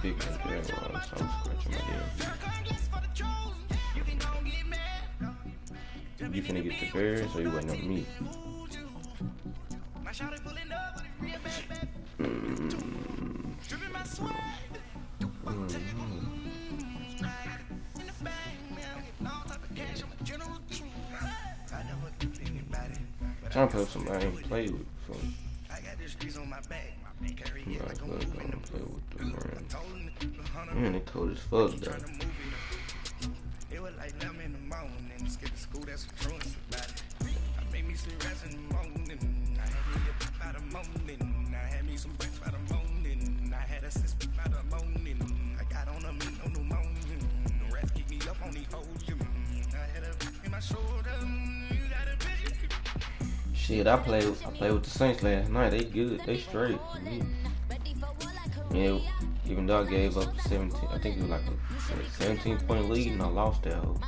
Big so I'm scratching my ear. You finna get the Bears, or you waiting on me? Trying to put somebody I ain't played with before. I'm gonna play with the Rams. Man, they cold as fuck though. It was like them in the morning, skip the school, that's what truancy about it. I made me some rest in the morning. I had me a pop by the morning. I had me some breaks by the morning. I had a sister by the morning. I got on a meat on the morning. The rest keep me up on the ocean. I had a in my shoulder. You got a bitch. Shit, I played with the Saints last night. They good. They straight. Yeah, even though I gave up 17, I think it was like a 17-point lead, and I lost that hoe.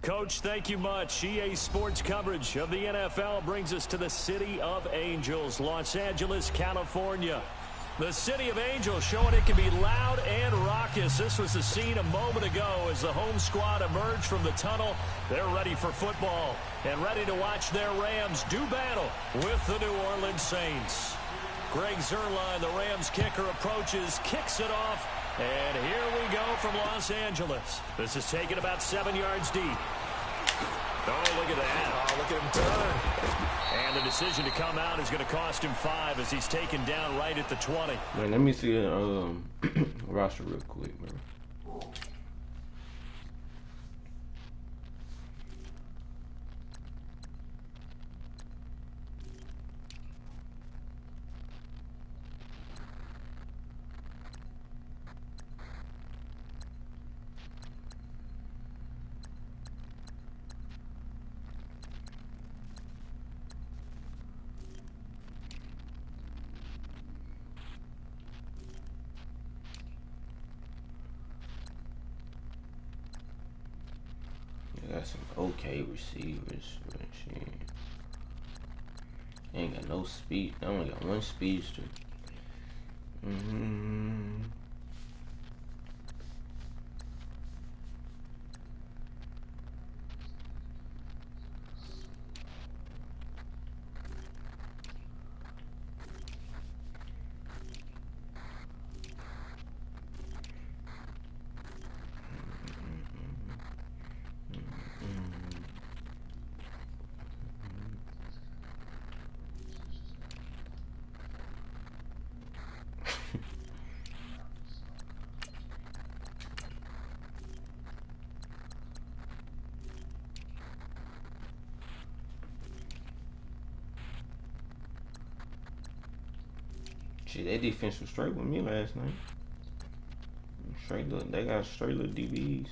Coach, thank you much. EA Sports coverage of the NFL brings us to the City of Angels, Los Angeles, California. The City of Angels showing it can be loud and raucous. This was the scene a moment ago as the home squad emerged from the tunnel. They're ready for football and ready to watch their Rams do battle with the New Orleans Saints. Greg Zuerlein, the Rams kicker, approaches, kicks it off, and here we go from Los Angeles. This is taken about 7 yards deep. Oh, look at that. Oh, look at him turn. And the decision to come out is going to cost him 5 as he's taken down right at the 20. Man, let me see the roster real quick, man. Got some okay receivers, but shit. Ain't got no speed. I only got one speedster. Shit, that defense was straight with me last night. Straight look, they got straight little DBs.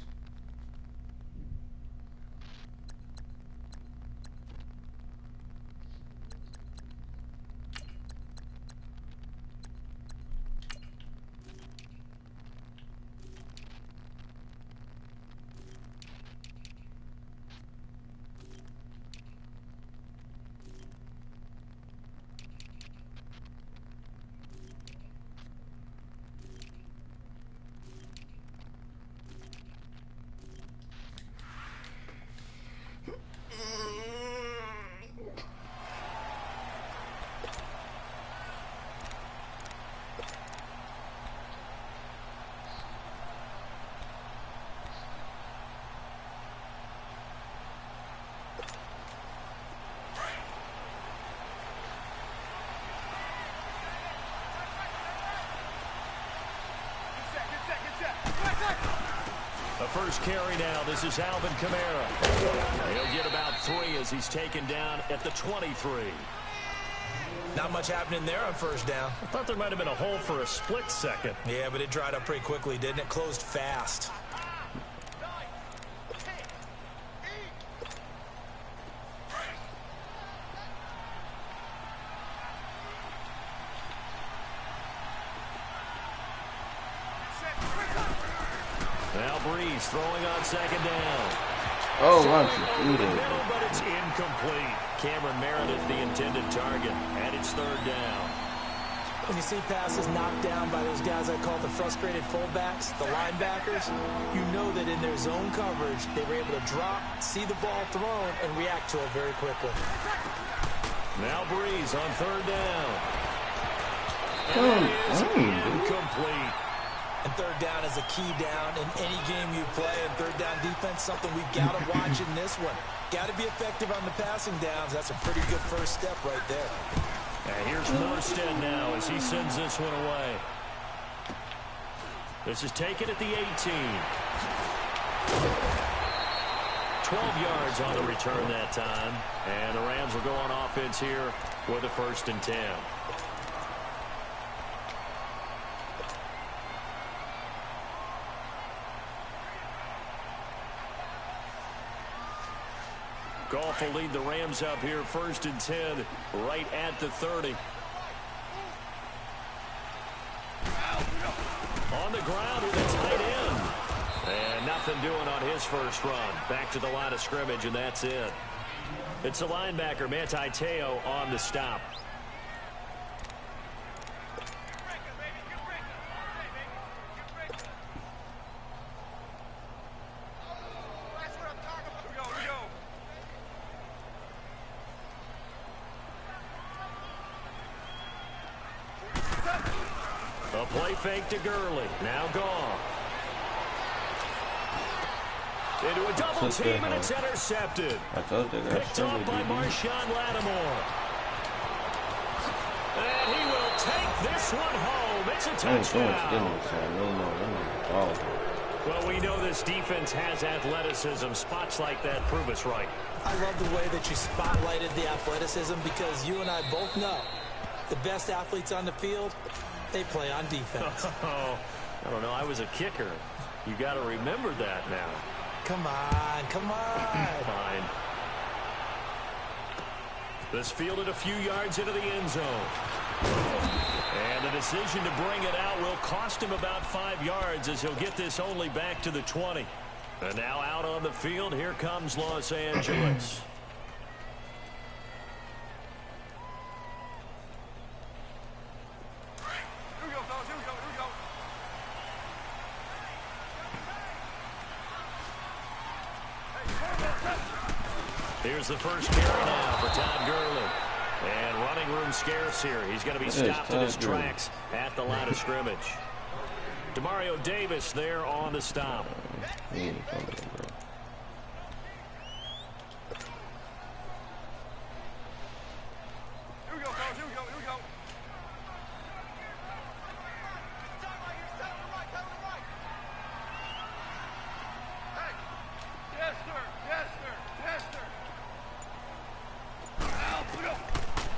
The first carry now. This is Alvin Kamara. He'll get about 3 as he's taken down at the 23. Not much happening there on first down. I thought there might have been a hole for a split second. Yeah, but it dried up pretty quickly, didn't it? Closed fast. Now Breeze throwing on second down. Oh, Middle, but it's incomplete. Cameron Meredith, the intended target, and it's third down. When you see passes knocked down by those guys I call the frustrated fullbacks, the linebackers, you know that in their zone coverage, they were able to drop, see the ball thrown, and react to it very quickly. Now Breeze on third down. Oh, Incomplete. And third down is a key down in any game you play. And third down defense, something we've got to watch in this one. Got to be effective on the passing downs. That's a pretty good first step right there. And here's Morstead now as he sends this one away. This is taken at the 18. 12 yards on the return that time. And the Rams will go on offense here with a 1st and 10. Goff will lead the Rams up here 1st and 10 right at the 30. On the ground with a tight end. And nothing doing on his first run. Back to the line of scrimmage, and that's it. It's the linebacker, Manti Te'o, on the stop. A play fake to Gurley. Now Goff. Into a double team, and it's intercepted. Picked off by Marshawn Lattimore. And he will take this one home. It's a touchdown. Well, we know this defense has athleticism. Spots like that prove us right. I love the way that you spotlighted the athleticism because you and I both know the best athletes on the field, they play on defense. Oh, I don't know. I was a kicker. You got to remember that now. Come on, come on. Fine. This fielded a few yards into the end zone. And the decision to bring it out will cost him about 5 yards as he'll get this only back to the 20. And now out on the field, here comes Los Angeles. Here's the first carry now for Todd Gurley. And running room scarce here. He's going to be stopped in his tracks at the line of scrimmage. Demario Davis there on the stop.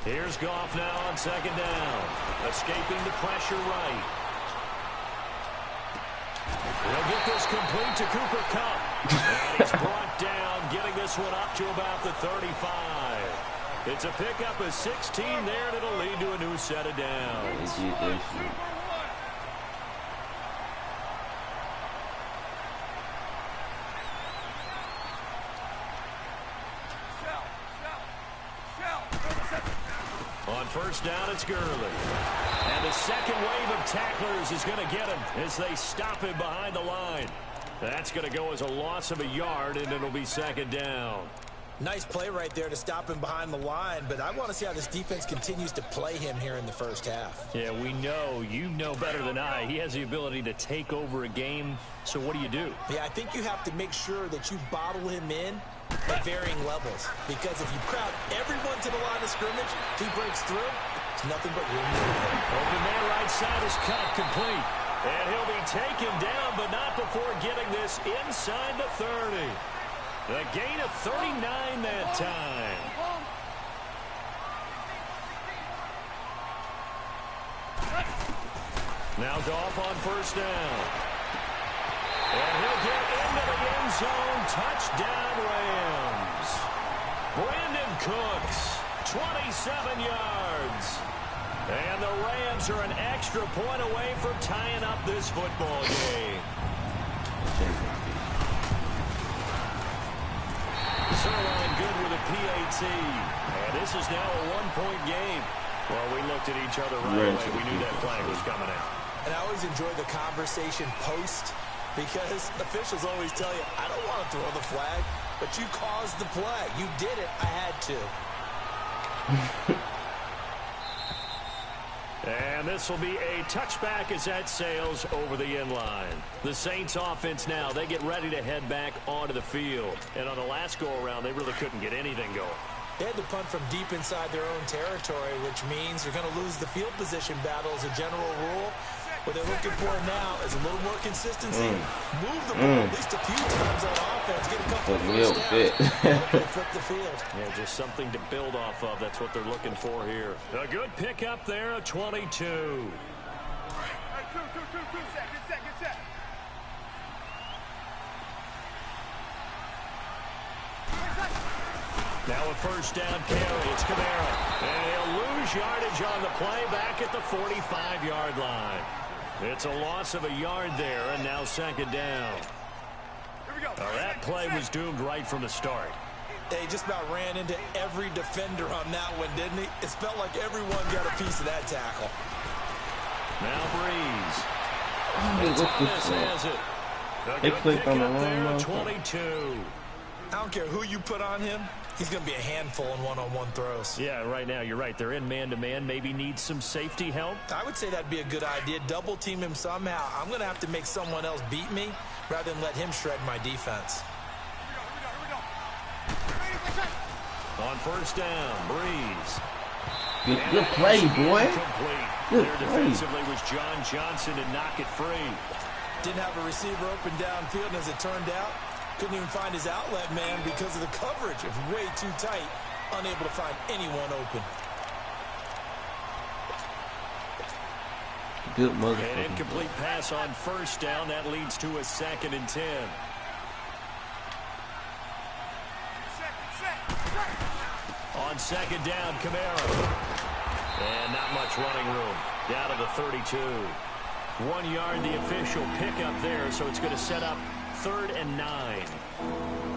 Here's Goff now on second down. Escaping the pressure right. He'll get this complete to Cooper Kupp. And he's brought down, getting this one up to about the 35. It's a pickup of 16 there, and it'll lead to a new set of downs. On first down, it's Gurley. And the second wave of tacklers is going to get him as they stop him behind the line. That's going to go as a loss of a yard, and it'll be second down. Nice play right there to stop him behind the line, but I want to see how this defense continues to play him here in the first half. Yeah, we know. You know better than I. He has the ability to take over a game, so what do you do? Yeah, I think you have to make sure that you bottle him in at varying levels, because if you crowd everyone to the line of scrimmage, if he breaks through, it's nothing but room. Open man right side is cut complete. And he'll be taken down, but not before getting this inside the 30. The gain of 39 that time. Now Goff on first down. And he'll get into the end zone. Touchdown, Rams. Brandon Cooks, 27 yards. And the Rams are an extra point away from tying up this football game. Zerline good with a PAT. And this is now a one-point game. Well, we looked at each other right away. We knew that flag was coming out. And I always enjoy the conversation post because officials always tell you, I don't want to throw the flag, but you caused the play. You did it. I had to. And this will be a touchback as that sails over the end line. The Saints offense now, they get ready to head back onto the field. And on the last go-around, they really couldn't get anything going. They had to punt from deep inside their own territory, which means you're going to lose the field position battle as a general rule. What they're looking for now is a little more consistency. Move the ball at least a few times on offense. Get a couple of first downs and flip the field. Yeah, just something to build off of. That's what they're looking for here. A good pickup there, a 22. Hey, two, set, get set. Now a first down carry. It's Kamara. And he'll lose yardage on the play back at the 45-yard line. It's a loss of a yard there, and now second down. Here we go. Now that play was doomed right from the start. They just about ran into every defender on that one, didn't he? It felt like everyone got a piece of that tackle. Now Breeze. Thomas has it. They clicked on the wrong 22. I don't care who you put on him. He's going to be a handful in one-on-one throws. Yeah, right now, you're right. They're in man-to-man. Maybe needs some safety help. I would say that'd be a good idea. Double team him somehow. I'm going to have to make someone else beat me rather than let him shred my defense. Here we go. On first down, Breeze. Good play, boy. Good there play. defensively was John Johnson to knock it free. Didn't have a receiver open downfield, and as it turned out, couldn't even find his outlet man because of the coverage. It was way too tight, unable to find anyone open. Good motherfucker. An incomplete pass on first down. That leads to a 2nd and 10. On second down, Kamara. And not much running room. Down to the 32. 1 yard, the official pickup there, so it's going to set up 3rd and 9.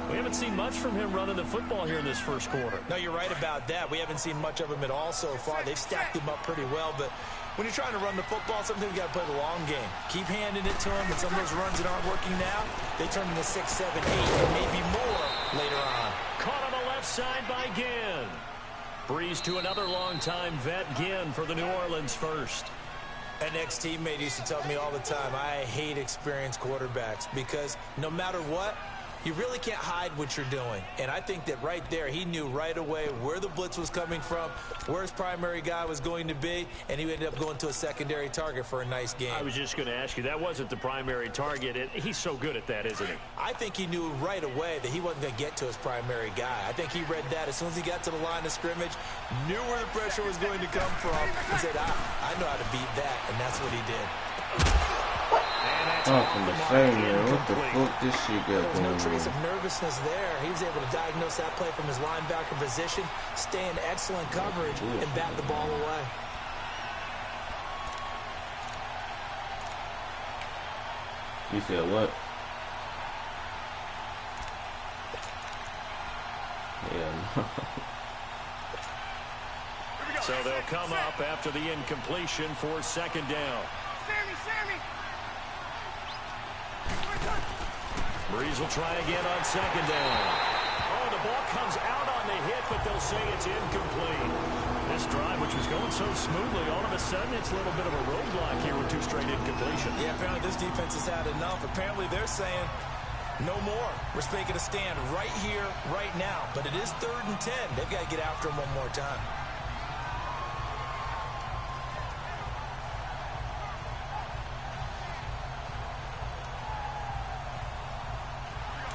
We haven't seen much from him running the football here in this first quarter. No, you're right about that. We haven't seen much of him at all so far. They've stacked him up pretty well, but when you're trying to run the football, sometimes you got to play the long game. Keep handing it to him, and some of those runs that aren't working now, they turn into 6, 7, 8, and maybe more later on. Caught on the left side by Ginn. Breeze to another longtime vet, Ginn, for the New Orleans first. An ex-teammate used to tell me all the time, I hate experienced quarterbacks because no matter what, you really can't hide what you're doing. And I think that right there, he knew right away where the blitz was coming from, where his primary guy was going to be, and he ended up going to a secondary target for a nice game. I was just going to ask you, that wasn't the primary target. He's so good at that, isn't he? I think he knew right away that he wasn't going to get to his primary guy. I think he read that as soon as he got to the line of scrimmage, knew where the pressure was going to come from, and said, I know how to beat that, and that's what he did. Oh, from the same man. What the fuck this shit got There was no going trace on? of nervousness there. He was able to diagnose that play from his linebacker position, stay in excellent coverage, and bat the ball away. You said what? Yeah, no. So they'll come up after the incompletion for second down. Sammy. Breeze will try again on second down. Oh, the ball comes out on the hit, but they'll say it's incomplete. This drive, which was going so smoothly, all of a sudden it's a little bit of a roadblock here with 2 straight incompletions. Yeah, apparently this defense has had enough. Apparently they're saying, no more. We're making a stand right here, right now. But it is 3rd and 10. They've got to get after him one more time.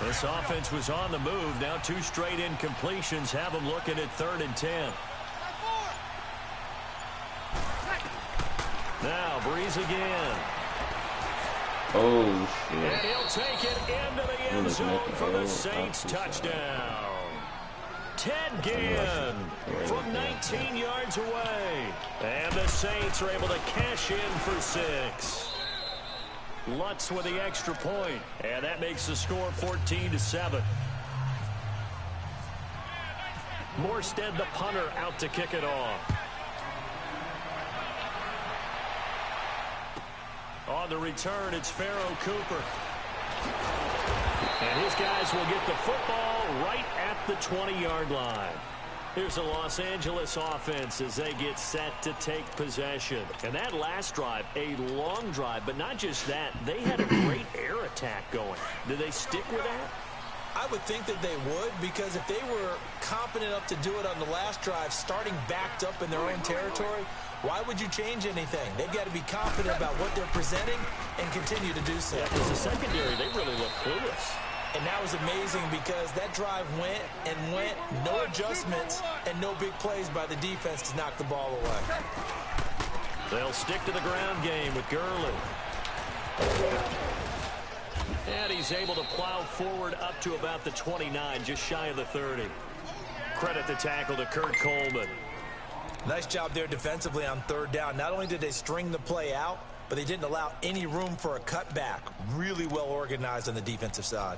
This offense was on the move. Now 2 straight incompletions have them looking at 3rd and 10. Now Breeze again. Oh, shit. And he'll take it into the end zone for the Saints touchdown. Ted Ginn from 19 yards away. And the Saints are able to cash in for 6. Lutz with the extra point. And that makes the score 14-7. Morstead, the punter, out to kick it off. On the return, it's Pharaoh Cooper. And his guys will get the football right at the 20-yard line. Here's the Los Angeles offense as they get set to take possession. And that last drive, a long drive, but not just that. They had a great air attack going. Do they stick with that? I would think that they would, because if they were competent enough to do it on the last drive, starting backed up in their own territory, why would you change anything? They've got to be confident about what they're presenting and continue to do so. Yeah, because the secondary, they really look clueless. And that was amazing because that drive went and went, no adjustments, and no big plays by the defense to knock the ball away. They'll stick to the ground game with Gurley. And he's able to plow forward up to about the 29, just shy of the 30. Credit the tackle to Kurt Coleman. Nice job there defensively on 3rd down. Not only did they string the play out, but they didn't allow any room for a cutback. Really well organized on the defensive side.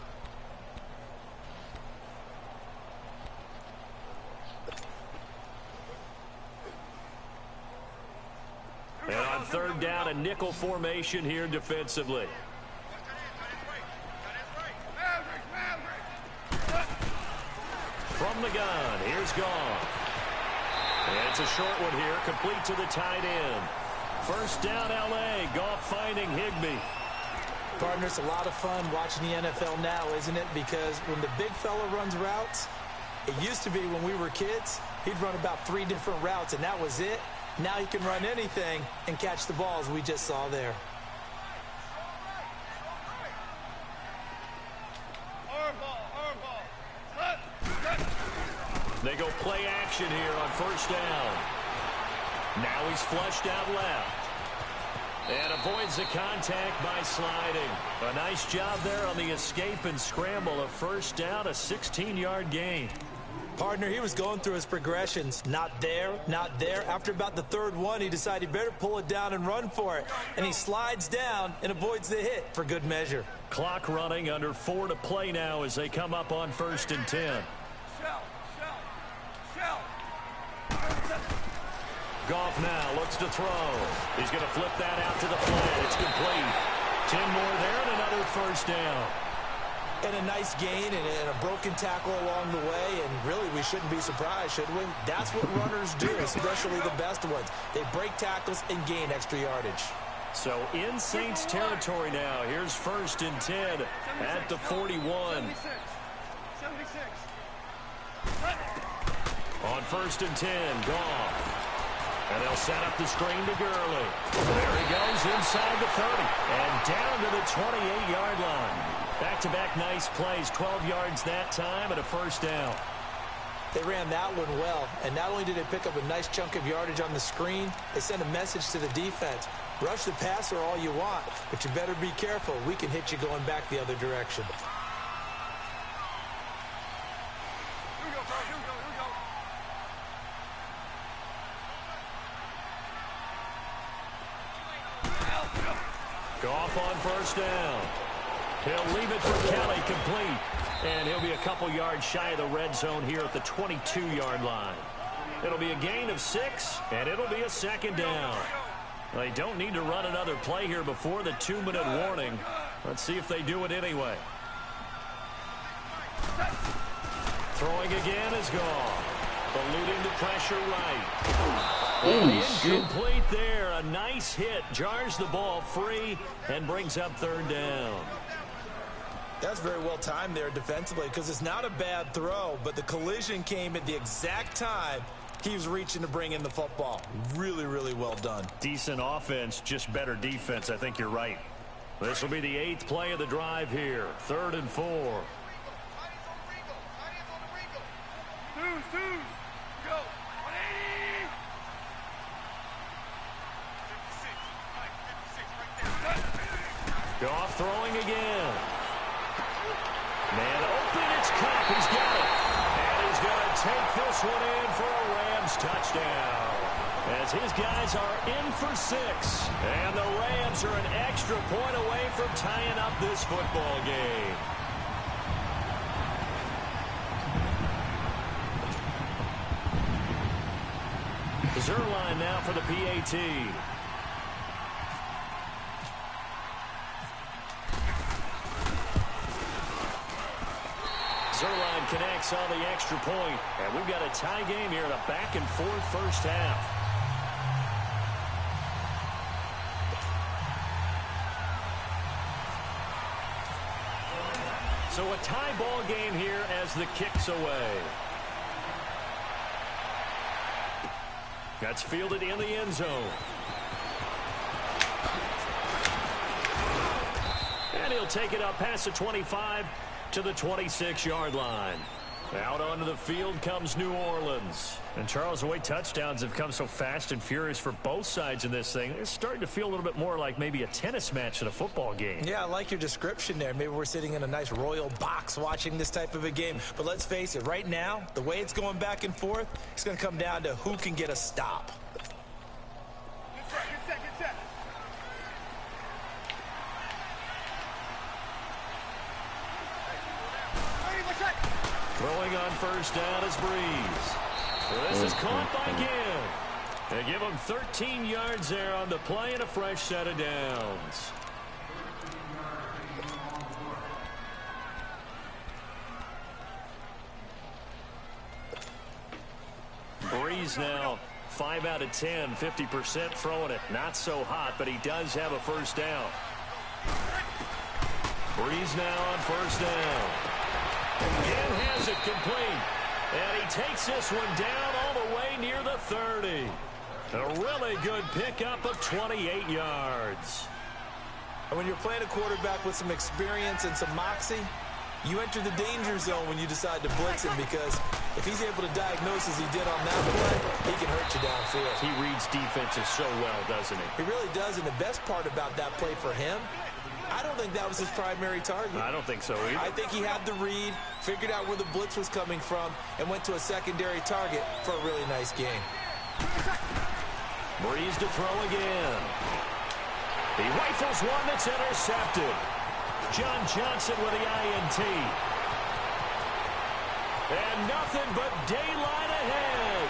And on 3rd down, a nickel formation here defensively. From the gun, here's Goff. And it's a short one here, complete to the tight end. 1st down, L.A. Goff finding Higbee. Partner, it's a lot of fun watching the NFL now, isn't it? Because when the big fella runs routes, it used to be when we were kids, he'd run about 3 different routes, and that was it. Now he can run anything and catch the balls we just saw there. They go play action here on 1st down. Now he's flushed out left. And avoids the contact by sliding. A nice job there on the escape and scramble. A 1st down, a 16-yard gain. Partner, he was going through his progressions. Not there, not there. After about the 3rd one, he decided he better pull it down and run for it. And he slides down and avoids the hit for good measure. Clock running, under 4 to play now as they come up on 1st and 10. Goff now looks to throw. He's going to flip that out to the flat. It's complete. 10 more there and another 1st down. And a nice gain and a broken tackle along the way. And really, we shouldn't be surprised, should we? That's what runners do, especially the best ones. They break tackles and gain extra yardage. So in Saints territory now. Here's 1st and 10 at the 41. 76. On 1st and 10, Goff. And they'll set up the screen to Gurley. There he goes inside the 30 and down to the 28-yard line. Back-to-back nice plays, 12 yards that time and a 1st down. They ran that one well, and not only did they pick up a nice chunk of yardage on the screen, they sent a message to the defense. Rush the passer all you want, but you better be careful. We can hit you going back the other direction. Goff on 1st down. He'll leave it for Kelly, complete. And he'll be a couple yards shy of the red zone here at the 22-yard line. It'll be a gain of 6, and it'll be a 2nd down. They don't need to run another play here before the 2-minute warning. Let's see if they do it anyway. Throwing again is Goff. Eluding the pressure right. Incomplete there. A nice hit. Jars the ball free and brings up 3rd down. That's very well timed there defensively because it's not a bad throw, but the collision came at the exact time he was reaching to bring in the football. Really, really well done. Decent offense, just better defense. I think you're right. This will be the 8th play of the drive here. 3rd and 4. Zeus. Go. 180. 56. Right there. Goff throwing again. Man open, it's Cup. He's got it. And he's going to take this one in for a Rams touchdown. As his guys are in for 6. And the Rams are an extra point away from tying up this football game. Zerline now for the PAT. Zerline connects on the extra point. And we've got a tie game here in a back-and-forth first half. So a tie ball game here as the kick's away. That's fielded in the end zone. And he'll take it up past the 25 to the 26-yard line. Out onto the field comes New Orleans. And Charles, the way touchdowns have come so fast and furious for both sides in this thing, it's starting to feel a little bit more like maybe a tennis match than a football game. Yeah, I like your description there. Maybe we're sitting in a nice royal box watching this type of a game. But let's face it, right now, the way it's going back and forth, it's going to come down to who can get a stop. Get set. Throwing on first down is Breeze. This is caught by Gibb. They give him 13 yards there on the play and a fresh set of downs. Breeze now 5 out of 10, 50% throwing it. Not so hot, but he does have a first down. Breeze now on first down. And has it complete. And he takes this one down all the way near the 30. A really good pickup of 28 yards. And when you're playing a quarterback with some experience and some moxie, you enter the danger zone when you decide to blitz him, because if he's able to diagnose as he did on that play, he can hurt you downfield. He reads defenses so well, doesn't he? He really does, and the best part about that play for him, I don't think that was his primary target. I don't think so either. I think he had the read, figured out where the blitz was coming from, and went to a secondary target for a really nice game. Breeze to throw again. He rifles one that's intercepted. John Johnson with the INT. And nothing but daylight ahead.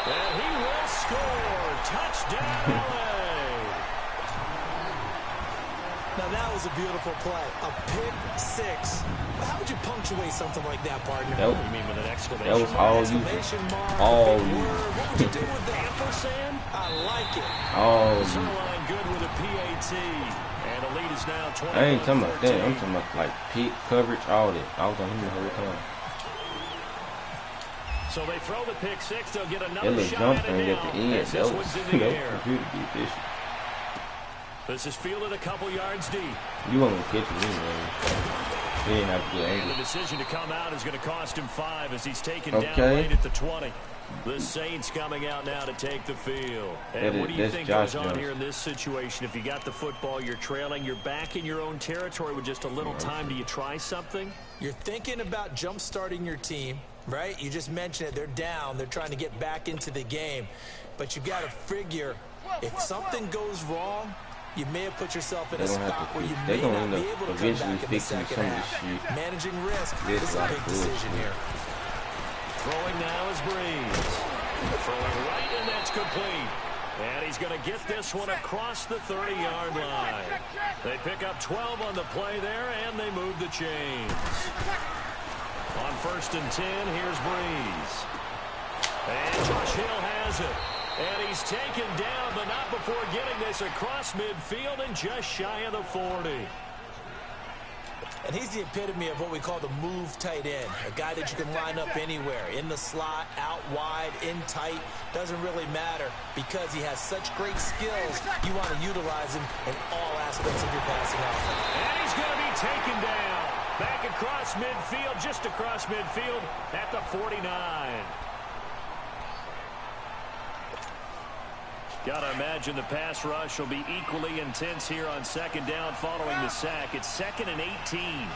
And he will score. Touchdown, LA. Now that was a beautiful play. A pick six. How would you punctuate something like that, partner? You mean with an exclamation That was mark? all you. Exclamation mark, All big you. word. What would you do with that? Ampersand? I like it. Oh, Zerline good with a PAT. And the lead is now 20. I ain't talking about that. I'm talking about like peak coverage, all that. I was on him the whole time. So they throw the pick six. They'll get That another little shot jump at thing it at the now. end, As that this was one's in the air. computer be efficient. This is fielded a couple yards deep. You won't catch it anyway. He didn't have a good And the angle. decision to come out is going to cost him 5 as he's taken down Okay. right at the 20. The Saints coming out now to take the field. And what do you That's think Josh goes on Jones. here in this situation? If you got the football, you're trailing, you're back in your own territory with just a little time. Do you try something? You're thinking about jump-starting your team, right? You just mentioned it. They're down. They're trying to get back into the game. But you got to figure, if something goes wrong, you may have put yourself in a They gonna spot have to where you fix- may they gonna not end be up able to come eventually back in the fixing second some of half. this shit. Managing risk This is a like big bullshit. decision here. Throwing now is Breeze. Throwing right, and that's complete. And he's going to get this one across the 30-yard line. They pick up 12 on the play there, and they move the chains. On 1st and 10, here's Breeze. And Josh Hill has it. And he's taken down, but not before getting this across midfield and just shy of the 40. And he's the epitome of what we call the move tight end, a guy that you can line up anywhere, in the slot, out wide, in tight, doesn't really matter because he has such great skills. You want to utilize him in all aspects of your passing offense. And he's going to be taken down. Back at across midfield, just across midfield at the 49. Gotta imagine the pass rush will be equally intense here on second down following the sack. It's 2nd and 18.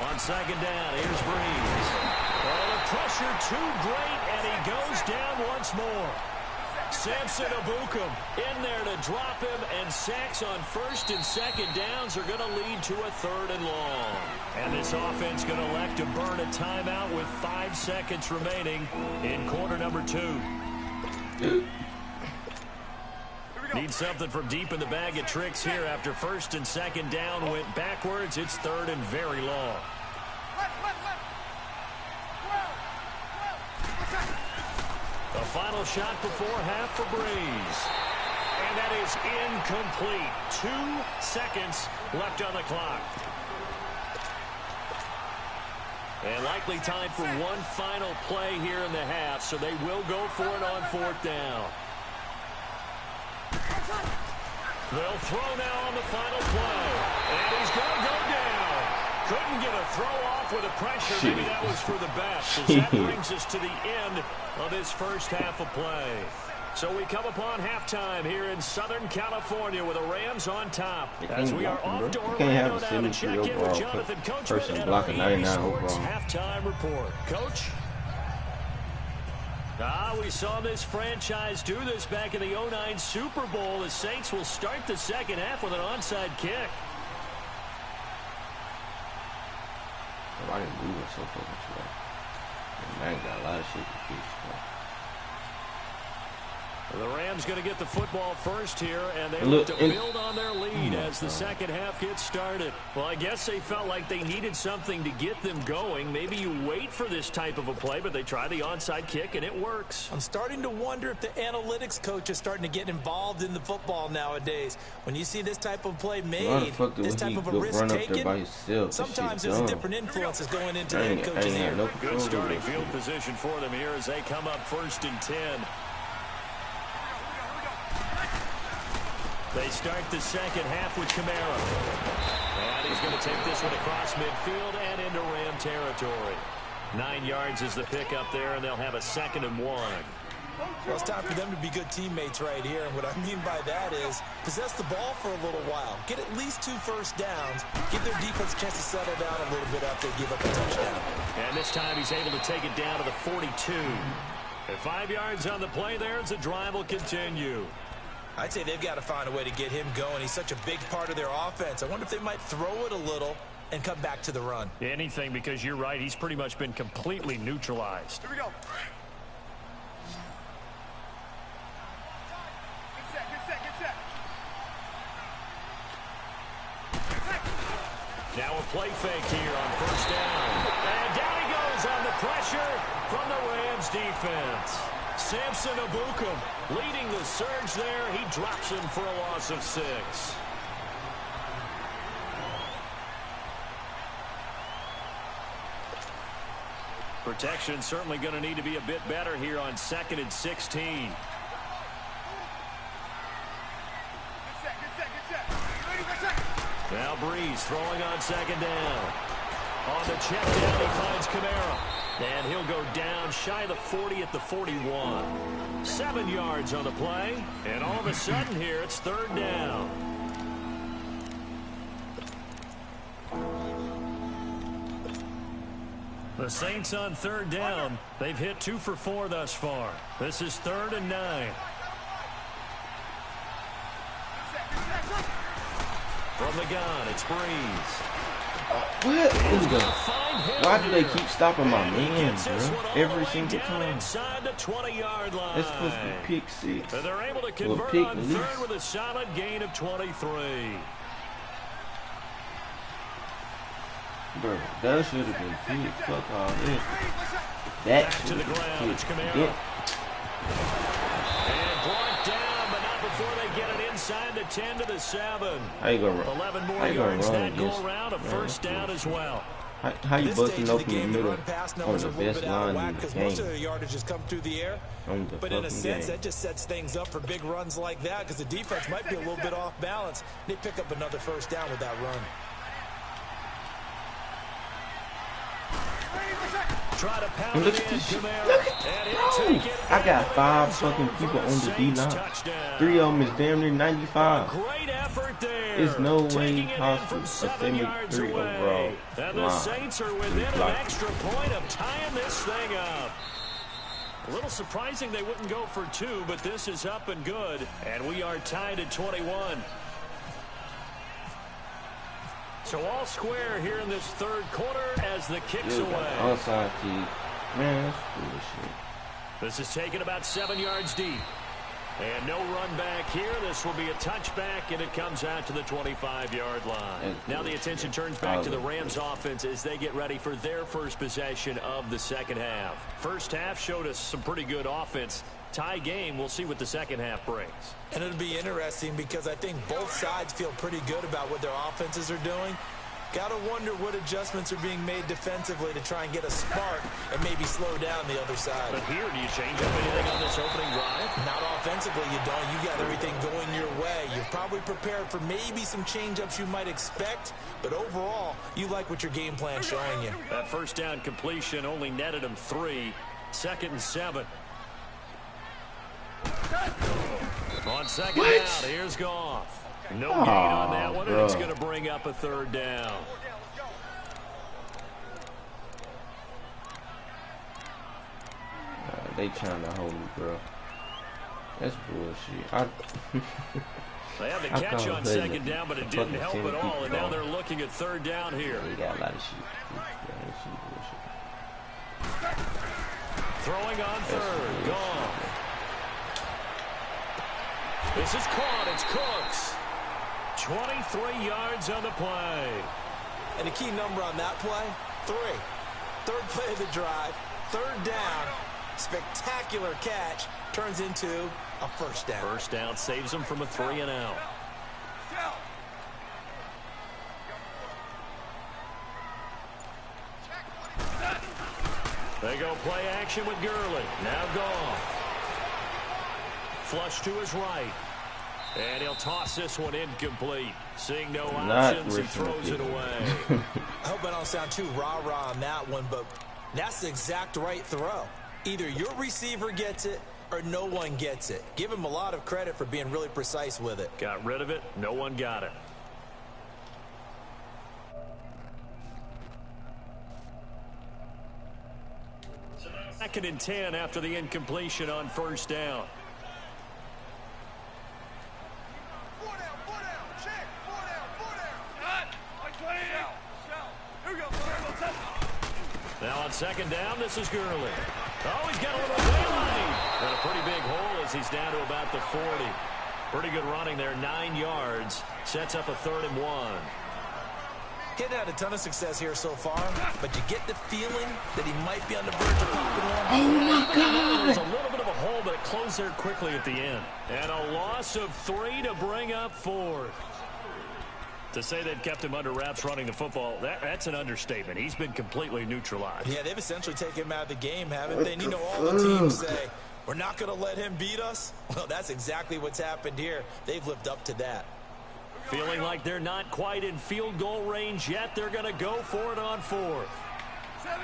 On second down, here's Breeze. Oh, the pressure too great, and he goes down once more. Samson Abukum in there to drop him, and sacks on 1st and 2nd downs are going to lead to a 3rd and long. And this offense going to elect to burn a timeout with 5 seconds remaining in quarter number 2. Need something from deep in the bag of tricks here after 1st and 2nd down went backwards. It's 3rd and very long. The final shot before half for Breeze. And that is incomplete. 2 seconds left on the clock. And likely time for one final play here in the half, so they will go for it on 4th down. They'll throw now on the final play. And he's going to go down. Couldn't get a throw off with the pressure. Maybe that was for the best. As that brings us to the end of this first half of play. So we come upon halftime here in Southern California with the Rams on top. As we are off to Orlando now to check in with Jonathan Coachman and our EA Sports halftime report. Coach? We saw this franchise do this back in the 09 Super Bowl. The Saints will start the second half with an onside kick. I didn't move it so fucking slow. Man, got a lot of shit to fix. The Rams going to get the football first here, and they look to build on their lead as the second half gets started. Well, I guess they felt like they needed something to get them going. Maybe you wait for this type of a play, but they try the onside kick, and it works. I'm starting to wonder if the analytics coach is starting to get involved in the football nowadays. When you see this type of play made, this type of a risk taken, sometimes there's different influences going into the head coach's ear. Good starting field position for them here as they come up 1st and 10. They start the second half with Kamara. And he's going to take this one across midfield and into Ram territory. 9 yards is the pickup there, and they'll have a 2nd and 1. Well, it's time for them to be good teammates right here. And what I mean by that is possess the ball for a little while. Get at least 2 first downs. Give their defense a chance to settle down a little bit after they give up a touchdown. And this time he's able to take it down to the 42. At 5 yards on the play there as the drive will continue. I'd say they've got to find a way to get him going. He's such a big part of their offense. I wonder if they might throw it a little and come back to the run. Anything, because you're right. He's pretty much been completely neutralized. Here we go. Get set. Now a play fake here on 1st down. And down he goes on the pressure from the Rams defense. Samson Abukum leading the surge there. He drops him for a loss of 6. Protection certainly going to need to be a bit better here on 2nd and 16. Get set. Now Breeze throwing on 2nd down. On the check down, he finds Kamara. And he'll go down shy of the 40 at the 41. 7 yards on the play. And all of a sudden here, it's 3rd down. The Saints on 3rd down. They've hit 2 for 4 thus far. This is 3rd and 9. From the gun, it's Breeze. What is the? Why do they keep stopping my man, bro? Every single time. It's supposed to be pick 6. They're able to convert on 3rd with a solid gain of 23. Bro, that should have been picked. Fuck all this. That should have been picked. Yeah. And brought down, but not before they get it inside the 10 to the 7. How you gonna run? 11 more yards that go around, a 1st down as well. How you busting open the middle on the best line in the game? Most of the yardage has come through the air. But in a sense, that just sets things up for big runs like that because the defense might be a little bit off balance. They pick up another 1st down with that run. try to pound And look it at in. this shit. Kamara, Look and at he'll take it. I got in 5 the zone fucking for people the on the D Saints line. touchdown. 3 of them is damn near A 95. great effort there. It's no way Taking it in possible. from A 7 yards 73 away. overall And the line. Saints are within an Block. extra point of tying this thing up. A little surprising they wouldn't go for 2, but this is up and good. And we are tied at 21. So all square here in this third quarter as the kicks Dude, away. onside kick. Man, that's bullshit. This is taken about 7 yards deep. And no run back here. This will be a touchback, and it comes out to the 25-yard line. Now the attention turns back to the Rams offense as they get ready for their first possession of the second half. First half showed us some pretty good offense. Tie game, we'll see what the second half brings. And it'll be interesting because I think both sides feel pretty good about what their offenses are doing. Got to wonder what adjustments are being made defensively to try and get a spark and maybe slow down the other side. But here, do you change up anything on this opening drive? Not offensively, you don't. You got everything going your way. You've probably prepared for maybe some change-ups you might expect, but overall, you like what your game plan's showing you. That first down completion only netted him 3. 2nd and 7. On second down, here's Goff. No gain on that one, and it's going to bring up a third down. They trying to hold me, bro. That's bullshit. They had the catch on second down, but it didn't help at all, and now they're looking at third down here. They got a lot of shit. That shit bullshit. Throwing on third, Goff. This is caught. It's Cooks. 23 yards on the play. And the key number on that play, 3. Third play of the drive, third down, spectacular catch, turns into a first down. First down saves them from a 3 and out. They go play action with Gurley. Now Goff. Flush to his right. And he'll toss this one incomplete. Seeing no options, he throws it away. I hope I don't sound too rah-rah on that one, but that's the exact right throw. Either your receiver gets it or no one gets it. Give him a lot of credit for being really precise with it. Got rid of it. No one got it. Second and 10 after the incompletion on first down. Now on second down, this is Gurley. Oh, he's got a little daylight. And a pretty big hole as he's down to about the 40. Pretty good running there, 9 yards. Sets up a 3rd and 1. He's had a ton of success here so far, but you get the feeling that he might be on the verge of popping one. Oh, my God. There's a little bit of a hole, but it closed there quickly at the end. And a loss of 3 to bring up 4th. To say they've kept him under wraps running the football, that's an understatement. He's been completely neutralized. Yeah, they've essentially taken him out of the game, haven't they? And you know, all the teams say, we're not going to let him beat us. Well, that's exactly what's happened here. They've lived up to that. Feeling like they're not quite in field goal range yet. They're going to go for it on 4th. 17.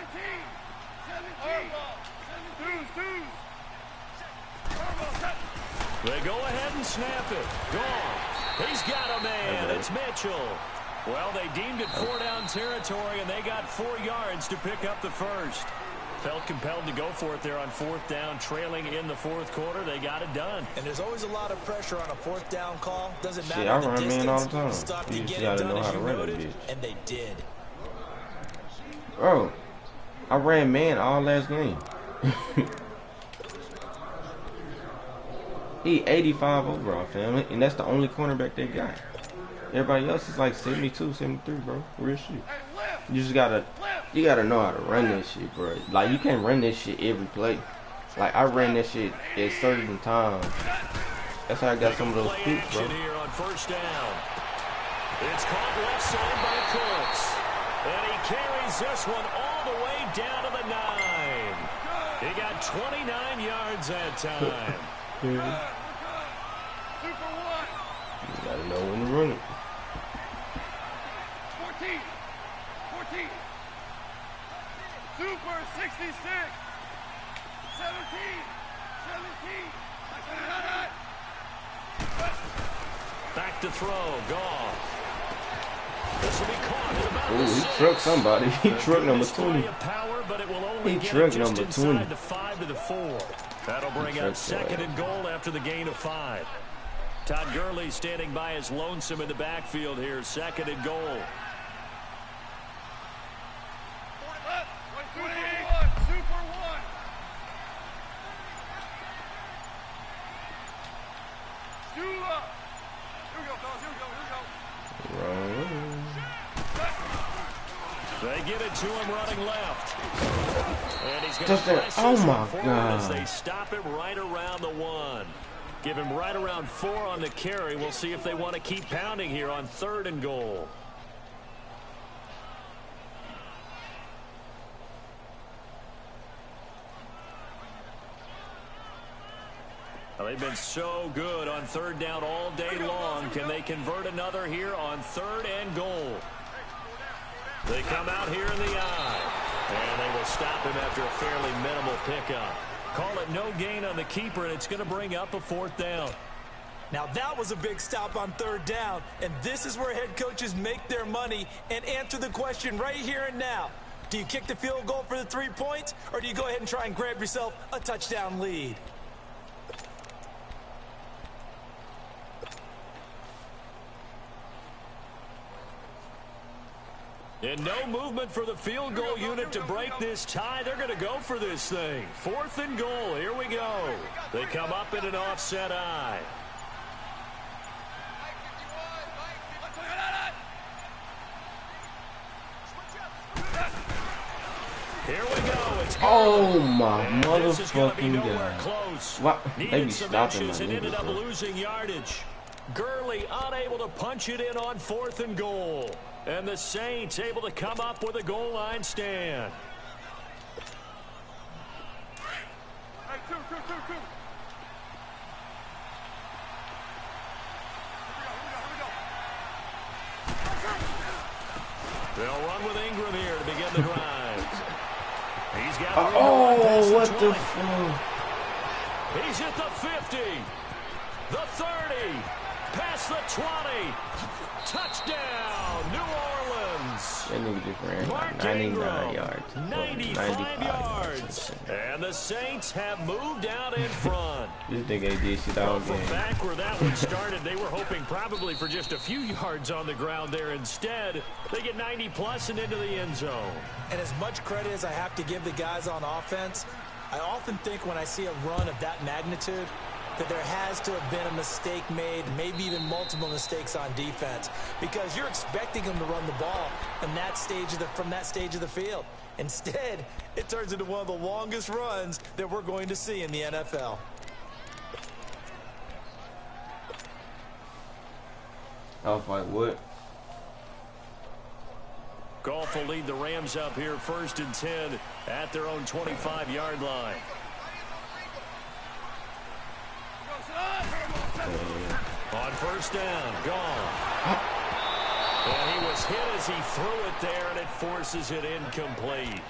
They go ahead and snap it. Gone. He's got a man. It's Mitchell. Well, they deemed it 4-down territory, and they got 4 yards to pick up the first. Felt compelled to go for it there on 4th down, trailing in the 4th quarter. They got it done. And there's always a lot of pressure on a 4th down call. Doesn't matter I the run distance. man all the time. Stuff to You get just it gotta done know as how to you run that noted, bitch. and they did. Bro, I ran man all last game. He 85 overall, family, and that's the only cornerback they got. Everybody else is like 72, 73, bro. Real shit. You just gotta know how to run this shit, bro. Like, you can't run this shit every play. Like, I ran that shit at certain times. That's how I got some of those picks, bro. Here on first down. It's caught left side by Cooks. And he carries this one all the way down to the 9. He got 29 yards that time. You gotta know when to run it. 14. Super 66. 17. 17. Back to throw. Goff. This will be caught. Ooh, he trucked somebody. He trucked number 20. Power, but it will only He get trucked just number inside 20. the 5 to the 4. That'll bring up second and goal after the gain of 5. Todd Gurley standing by as lonesome in the backfield here. Second and goal. Super 1. Shula. Here we go, fellas. Here we go. They get it to him running left. And he's going Touchdown. to Oh my as God. they stop him right around the 1. Give him right around 4 on the carry. We'll see if they want to keep pounding here on 3rd and goal. Well, they've been so good on 3rd down all day long. Can they convert another here on 3rd and goal? They come out here in the eye. And they will stop him after a fairly minimal pickup. Call it no gain on the keeper, and it's going to bring up a 4th down. Now that was a big stop on 3rd down, and this is where head coaches make their money and answer the question right here and now. Do you kick the field goal for the 3 points, or do you go ahead and try and grab yourself a touchdown lead? And no movement for the field goal unit to break this tie. They're going to go for this thing. 4th and goal. Here we go. They come up in an offset eye. Here we go. It's Oh my and this is gonna be motherfucking nowhere God. close. What? They Needed be some stopping inches my and ended niggas, up bro. losing yardage. Gurley unable to punch it in on 4th and goal. And the Saints able to come up with a goal line stand. Hey, two. They'll run with Ingram here to begin the drive. He's got Oh, what the fuck? He's at the 50, the 30, past the 20. Touchdown, New Orleans. That nigga just ran Mark like 99 Ingram, yards. 95 yards. And the Saints have moved out in front. This nigga ain't did shit all From game. back where that one started, they were hoping probably for just a few yards on the ground there. Instead, they get 90-plus and into the end zone. And as much credit as I have to give the guys on offense, I often think when I see a run of that magnitude that there has to have been a mistake made, maybe even multiple mistakes on defense, because you're expecting them to run the ball in that stage of from that stage of the field. Instead, it turns into one of the longest runs that we're going to see in the NFL. I was like, what? Goff will lead the Rams up here 1st and 10 at their own 25-yard line. On 1st down, Goff. And he was hit as he threw it there, and it forces it incomplete.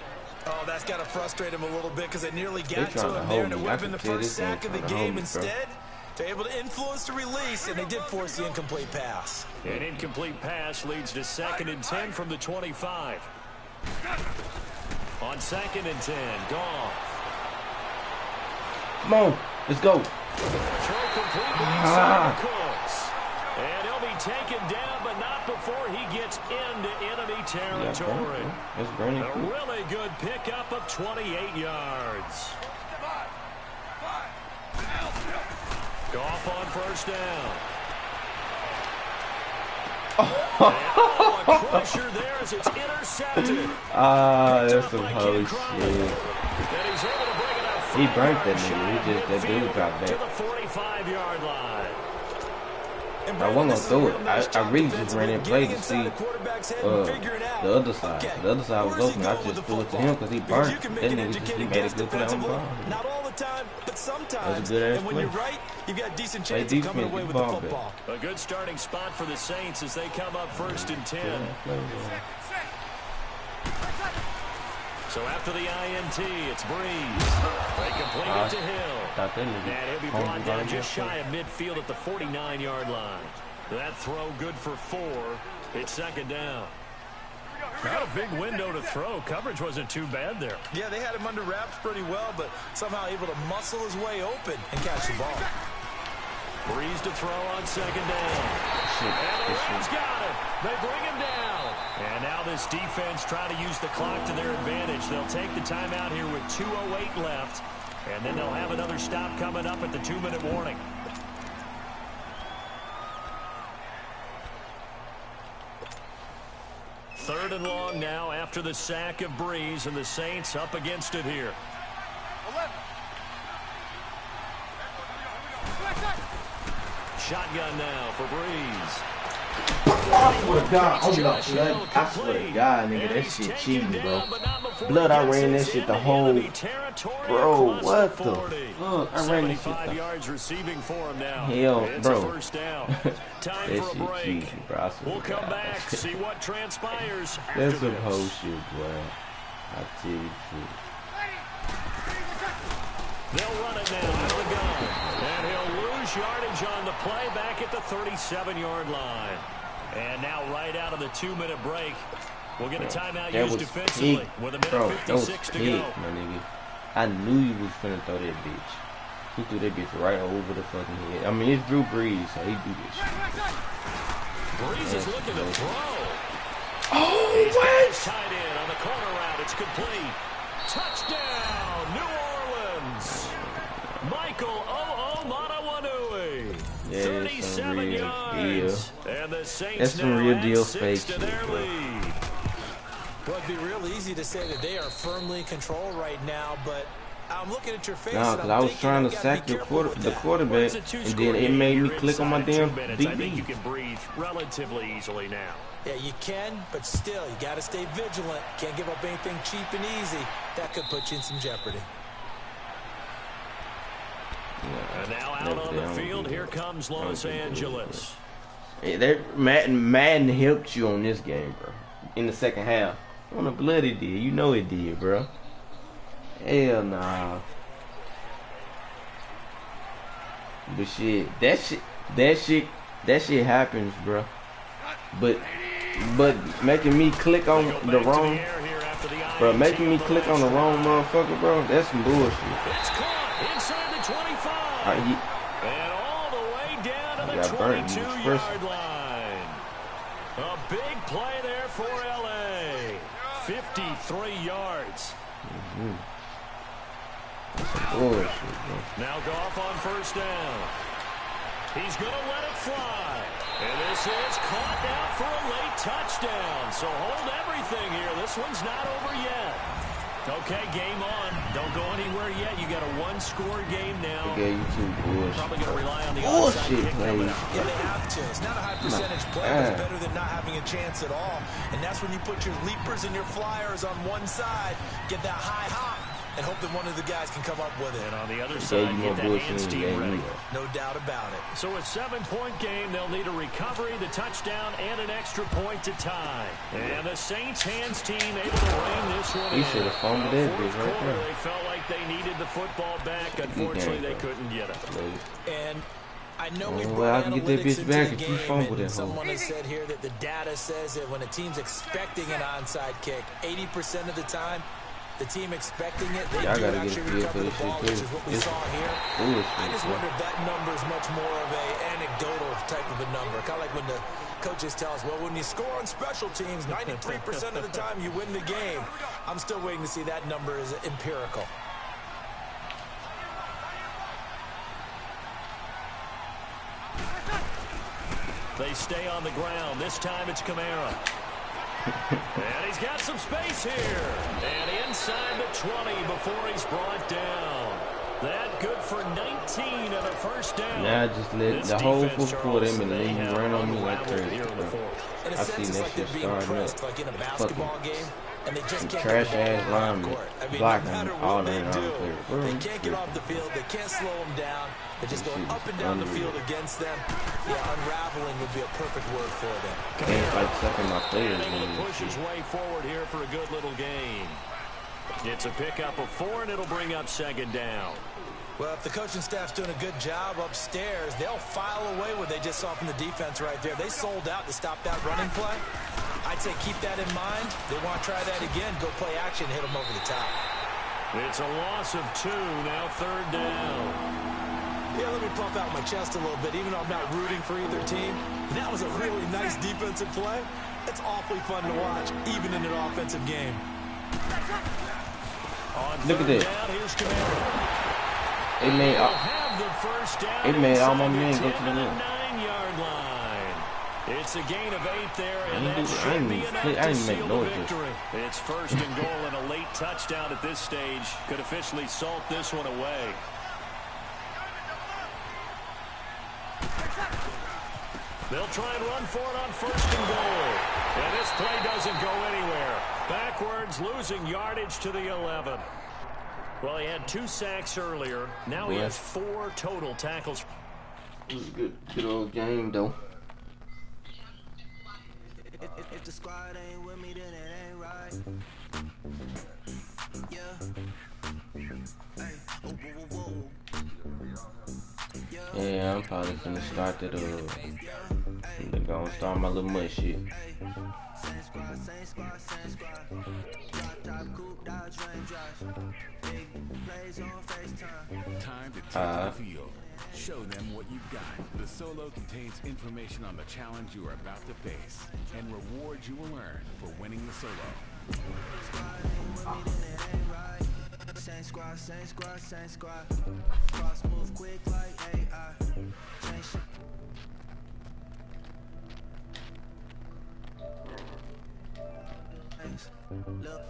Oh, that's got to frustrate him a little bit because it nearly got to trying to him there, hold and it me. would I have been the can tell first this sack of the game trying to hold game. me, bro. Instead, they're able to influence the release, and they did force the incomplete pass. An incomplete pass leads to 2nd and 10 from the 25. On 2nd and 10, Goff. Come on, let's go. Throw complete inside the Cooks. And he'll be taken down, but not before he gets into enemy territory. That's Bernie. A really good pickup of 28 yards. Goff on 1st down. Oh, a crusher there as it's intercepted. That's some holy shit. He burnt that nigga. He just, that dude dropped to back. the 45-yard line. I wasn't gonna throw it. I really just ran in play to see the other side. The other side was open. I just threw it to him because he burnt. That nigga just, he made a good play on the ball. Not all the time, but sometimes. That's a good ass and when play. you're right, you've got a decent Play chance of coming defense, away get with the the ball football. A good starting spot for the Saints as they come up 1st and 10. So after the INT, it's Breeze. They complete it to Hill. And he'll be brought down just shy of midfield at the 49-yard line. That throw good for 4. It's second down. Not a big window to throw. Coverage wasn't too bad there. Yeah, they had him under wraps pretty well, but somehow able to muscle his way open and catch the ball. Breeze to throw on second down. And the Rams got it. They bring him down. And now this defense trying to use the clock to their advantage. They'll take the timeout here with 2:08 left. And then they'll have another stop coming up at the 2-minute warning. Third and long now after the sack of Breeze, and the Saints up against it here. 11. Shotgun now for Breeze. I swear to God, I swear to God, nigga, that shit cheating, bro. Blood, I ran that shit the whole. Bro, what the fuck? I ran this shit. Yards receiving for him now. Hell, bro. First down. Time that for a shit break. cheating, bro. I swear We'll to come God. back, see what transpires. That's some whole shit, bro. I tell you the truth. They'll run it now out of the gun. And he'll lose yardage on the play back at the 37-yard line. And now right out of the 2-minute break, we'll get a timeout used defensively with a minute 56 to go. My nigga. I knew you was finna throw that bitch. He threw that bitch right over the fucking head. I mean, it's Drew Brees, so he do this shit. Breeze is looking to throw. Oh, what? Tied in on the corner route. It's complete. Touchdown, New Orleans. Michael O'Manawanui. 37 yards. And the Saints that's some real deal fake to their shit, lead. Well, it'd be real easy to say that they are firmly in control right now, but I'm looking at your face. Nah, because I was trying to sack the quarterback, and then it made me click on my damn BB. I think you DB. can breathe relatively easily now. Yeah, you can, but still, you got to stay vigilant. Can't give up anything cheap and easy. That could put you in some jeopardy. And now out on the field, here comes Los Angeles. Yeah, Madden helped you on this game, bro. In the second half. On the blood it did. You know it did, bro. Hell nah. But shit, that shit happens, bro. But making me click on the wrong, bro, making me click on the wrong motherfucker, bro, that's some bullshit. It's caught inside the 25. And all the way down to the 22-yard line. A big play there for LA. 53 yards. Bullshit, bro. Now Goff on first down. He's going to let it fly. And this is caught down for a late touchdown. So hold everything here. This one's not over yet. Okay, game on. Don't go anywhere yet. You got a one-score game now. They gave you two bullshit. Probably going to rely on the onside kick coming up. Yeah, they have to. It's not a high-percentage play, but it's better than not having a chance at all. And that's when you put your leapers and your flyers on one side, get that high hop, and hope that one of the guys can come up with it. And on the other side, get that hands team ready. No doubt about it. So a 7-point game, they'll need a recovery, the touchdown, and an extra point to tie. And the Saints hands team able to rein this one in. He should have fumbled that bitch right there. They felt like they needed the football back. Unfortunately, they couldn't get it. And I know we well, I brought can get that analytics bitch back into the if you game, fumble and that someone hole. has said here that the data says that when a team's expecting an onside kick, 80% of the time, the team expecting it, they do actually recover the ball, which is what we saw here. I just wonder if that number is much more of an anecdotal type of a number. Kind of like when the coaches tell us, well, when you score on special teams, 93% of the time you win the game. I'm still waiting to see that number is empirical. They stay on the ground. This time it's Kamara. And he's got some space here. And inside the 20 before he's brought down. That good for 19 of the first down. Now I just let the whole fourth quarter them and then you run on me like crazy, bro. I seen that shit starting up. Like in a basketball game, and they just can't trash ass linemen blocking all they that do, on they can't get off the field. They can't slow them down. They're just going up and down the field against them. Yeah, unraveling would be a perfect word for them. Ain't like sucking my players. Push his way forward here for a good little game. It's a pickup of 4, and it'll bring up second down. Well, if the coaching staff's doing a good job upstairs, they'll file away what they just saw from the defense right there. They sold out to stop that running play. I'd say keep that in mind. They want to try that again, go play action, hit them over the top. It's a loss of 2, now third down. Yeah, let me pump out my chest a little bit, even though I'm not rooting for either team. That was a really nice defensive play. It's awfully fun to watch, even in an offensive game. Look at this. It made all my men go to the rim. 9-yard line. It's a gain of 8 there, and that I should be enough to seal the make victory. It's first and goal, and a late touchdown at this stage could officially salt this one away. They'll try and run for it on first and goal. And this play doesn't go anywhere. Backwards, losing yardage to the 11. Well, he had 2 sacks earlier. Now he has 4 total tackles. It was a good old game, though. If the squad ain't with me, then it ain't right. Yeah, I'm probably gonna start that. I'm gonna start my little mud shit. Same squad, same squad, same squad. Drop top, coupe, dodge, raindrops. Big plays on FaceTime. Time to take the field. Show them what you've got. The Solo contains information on the challenge you are about to face and rewards you will earn for winning the Solo. Same squad, same squad, same squad. Cross move quick like AI. Change shit. Look.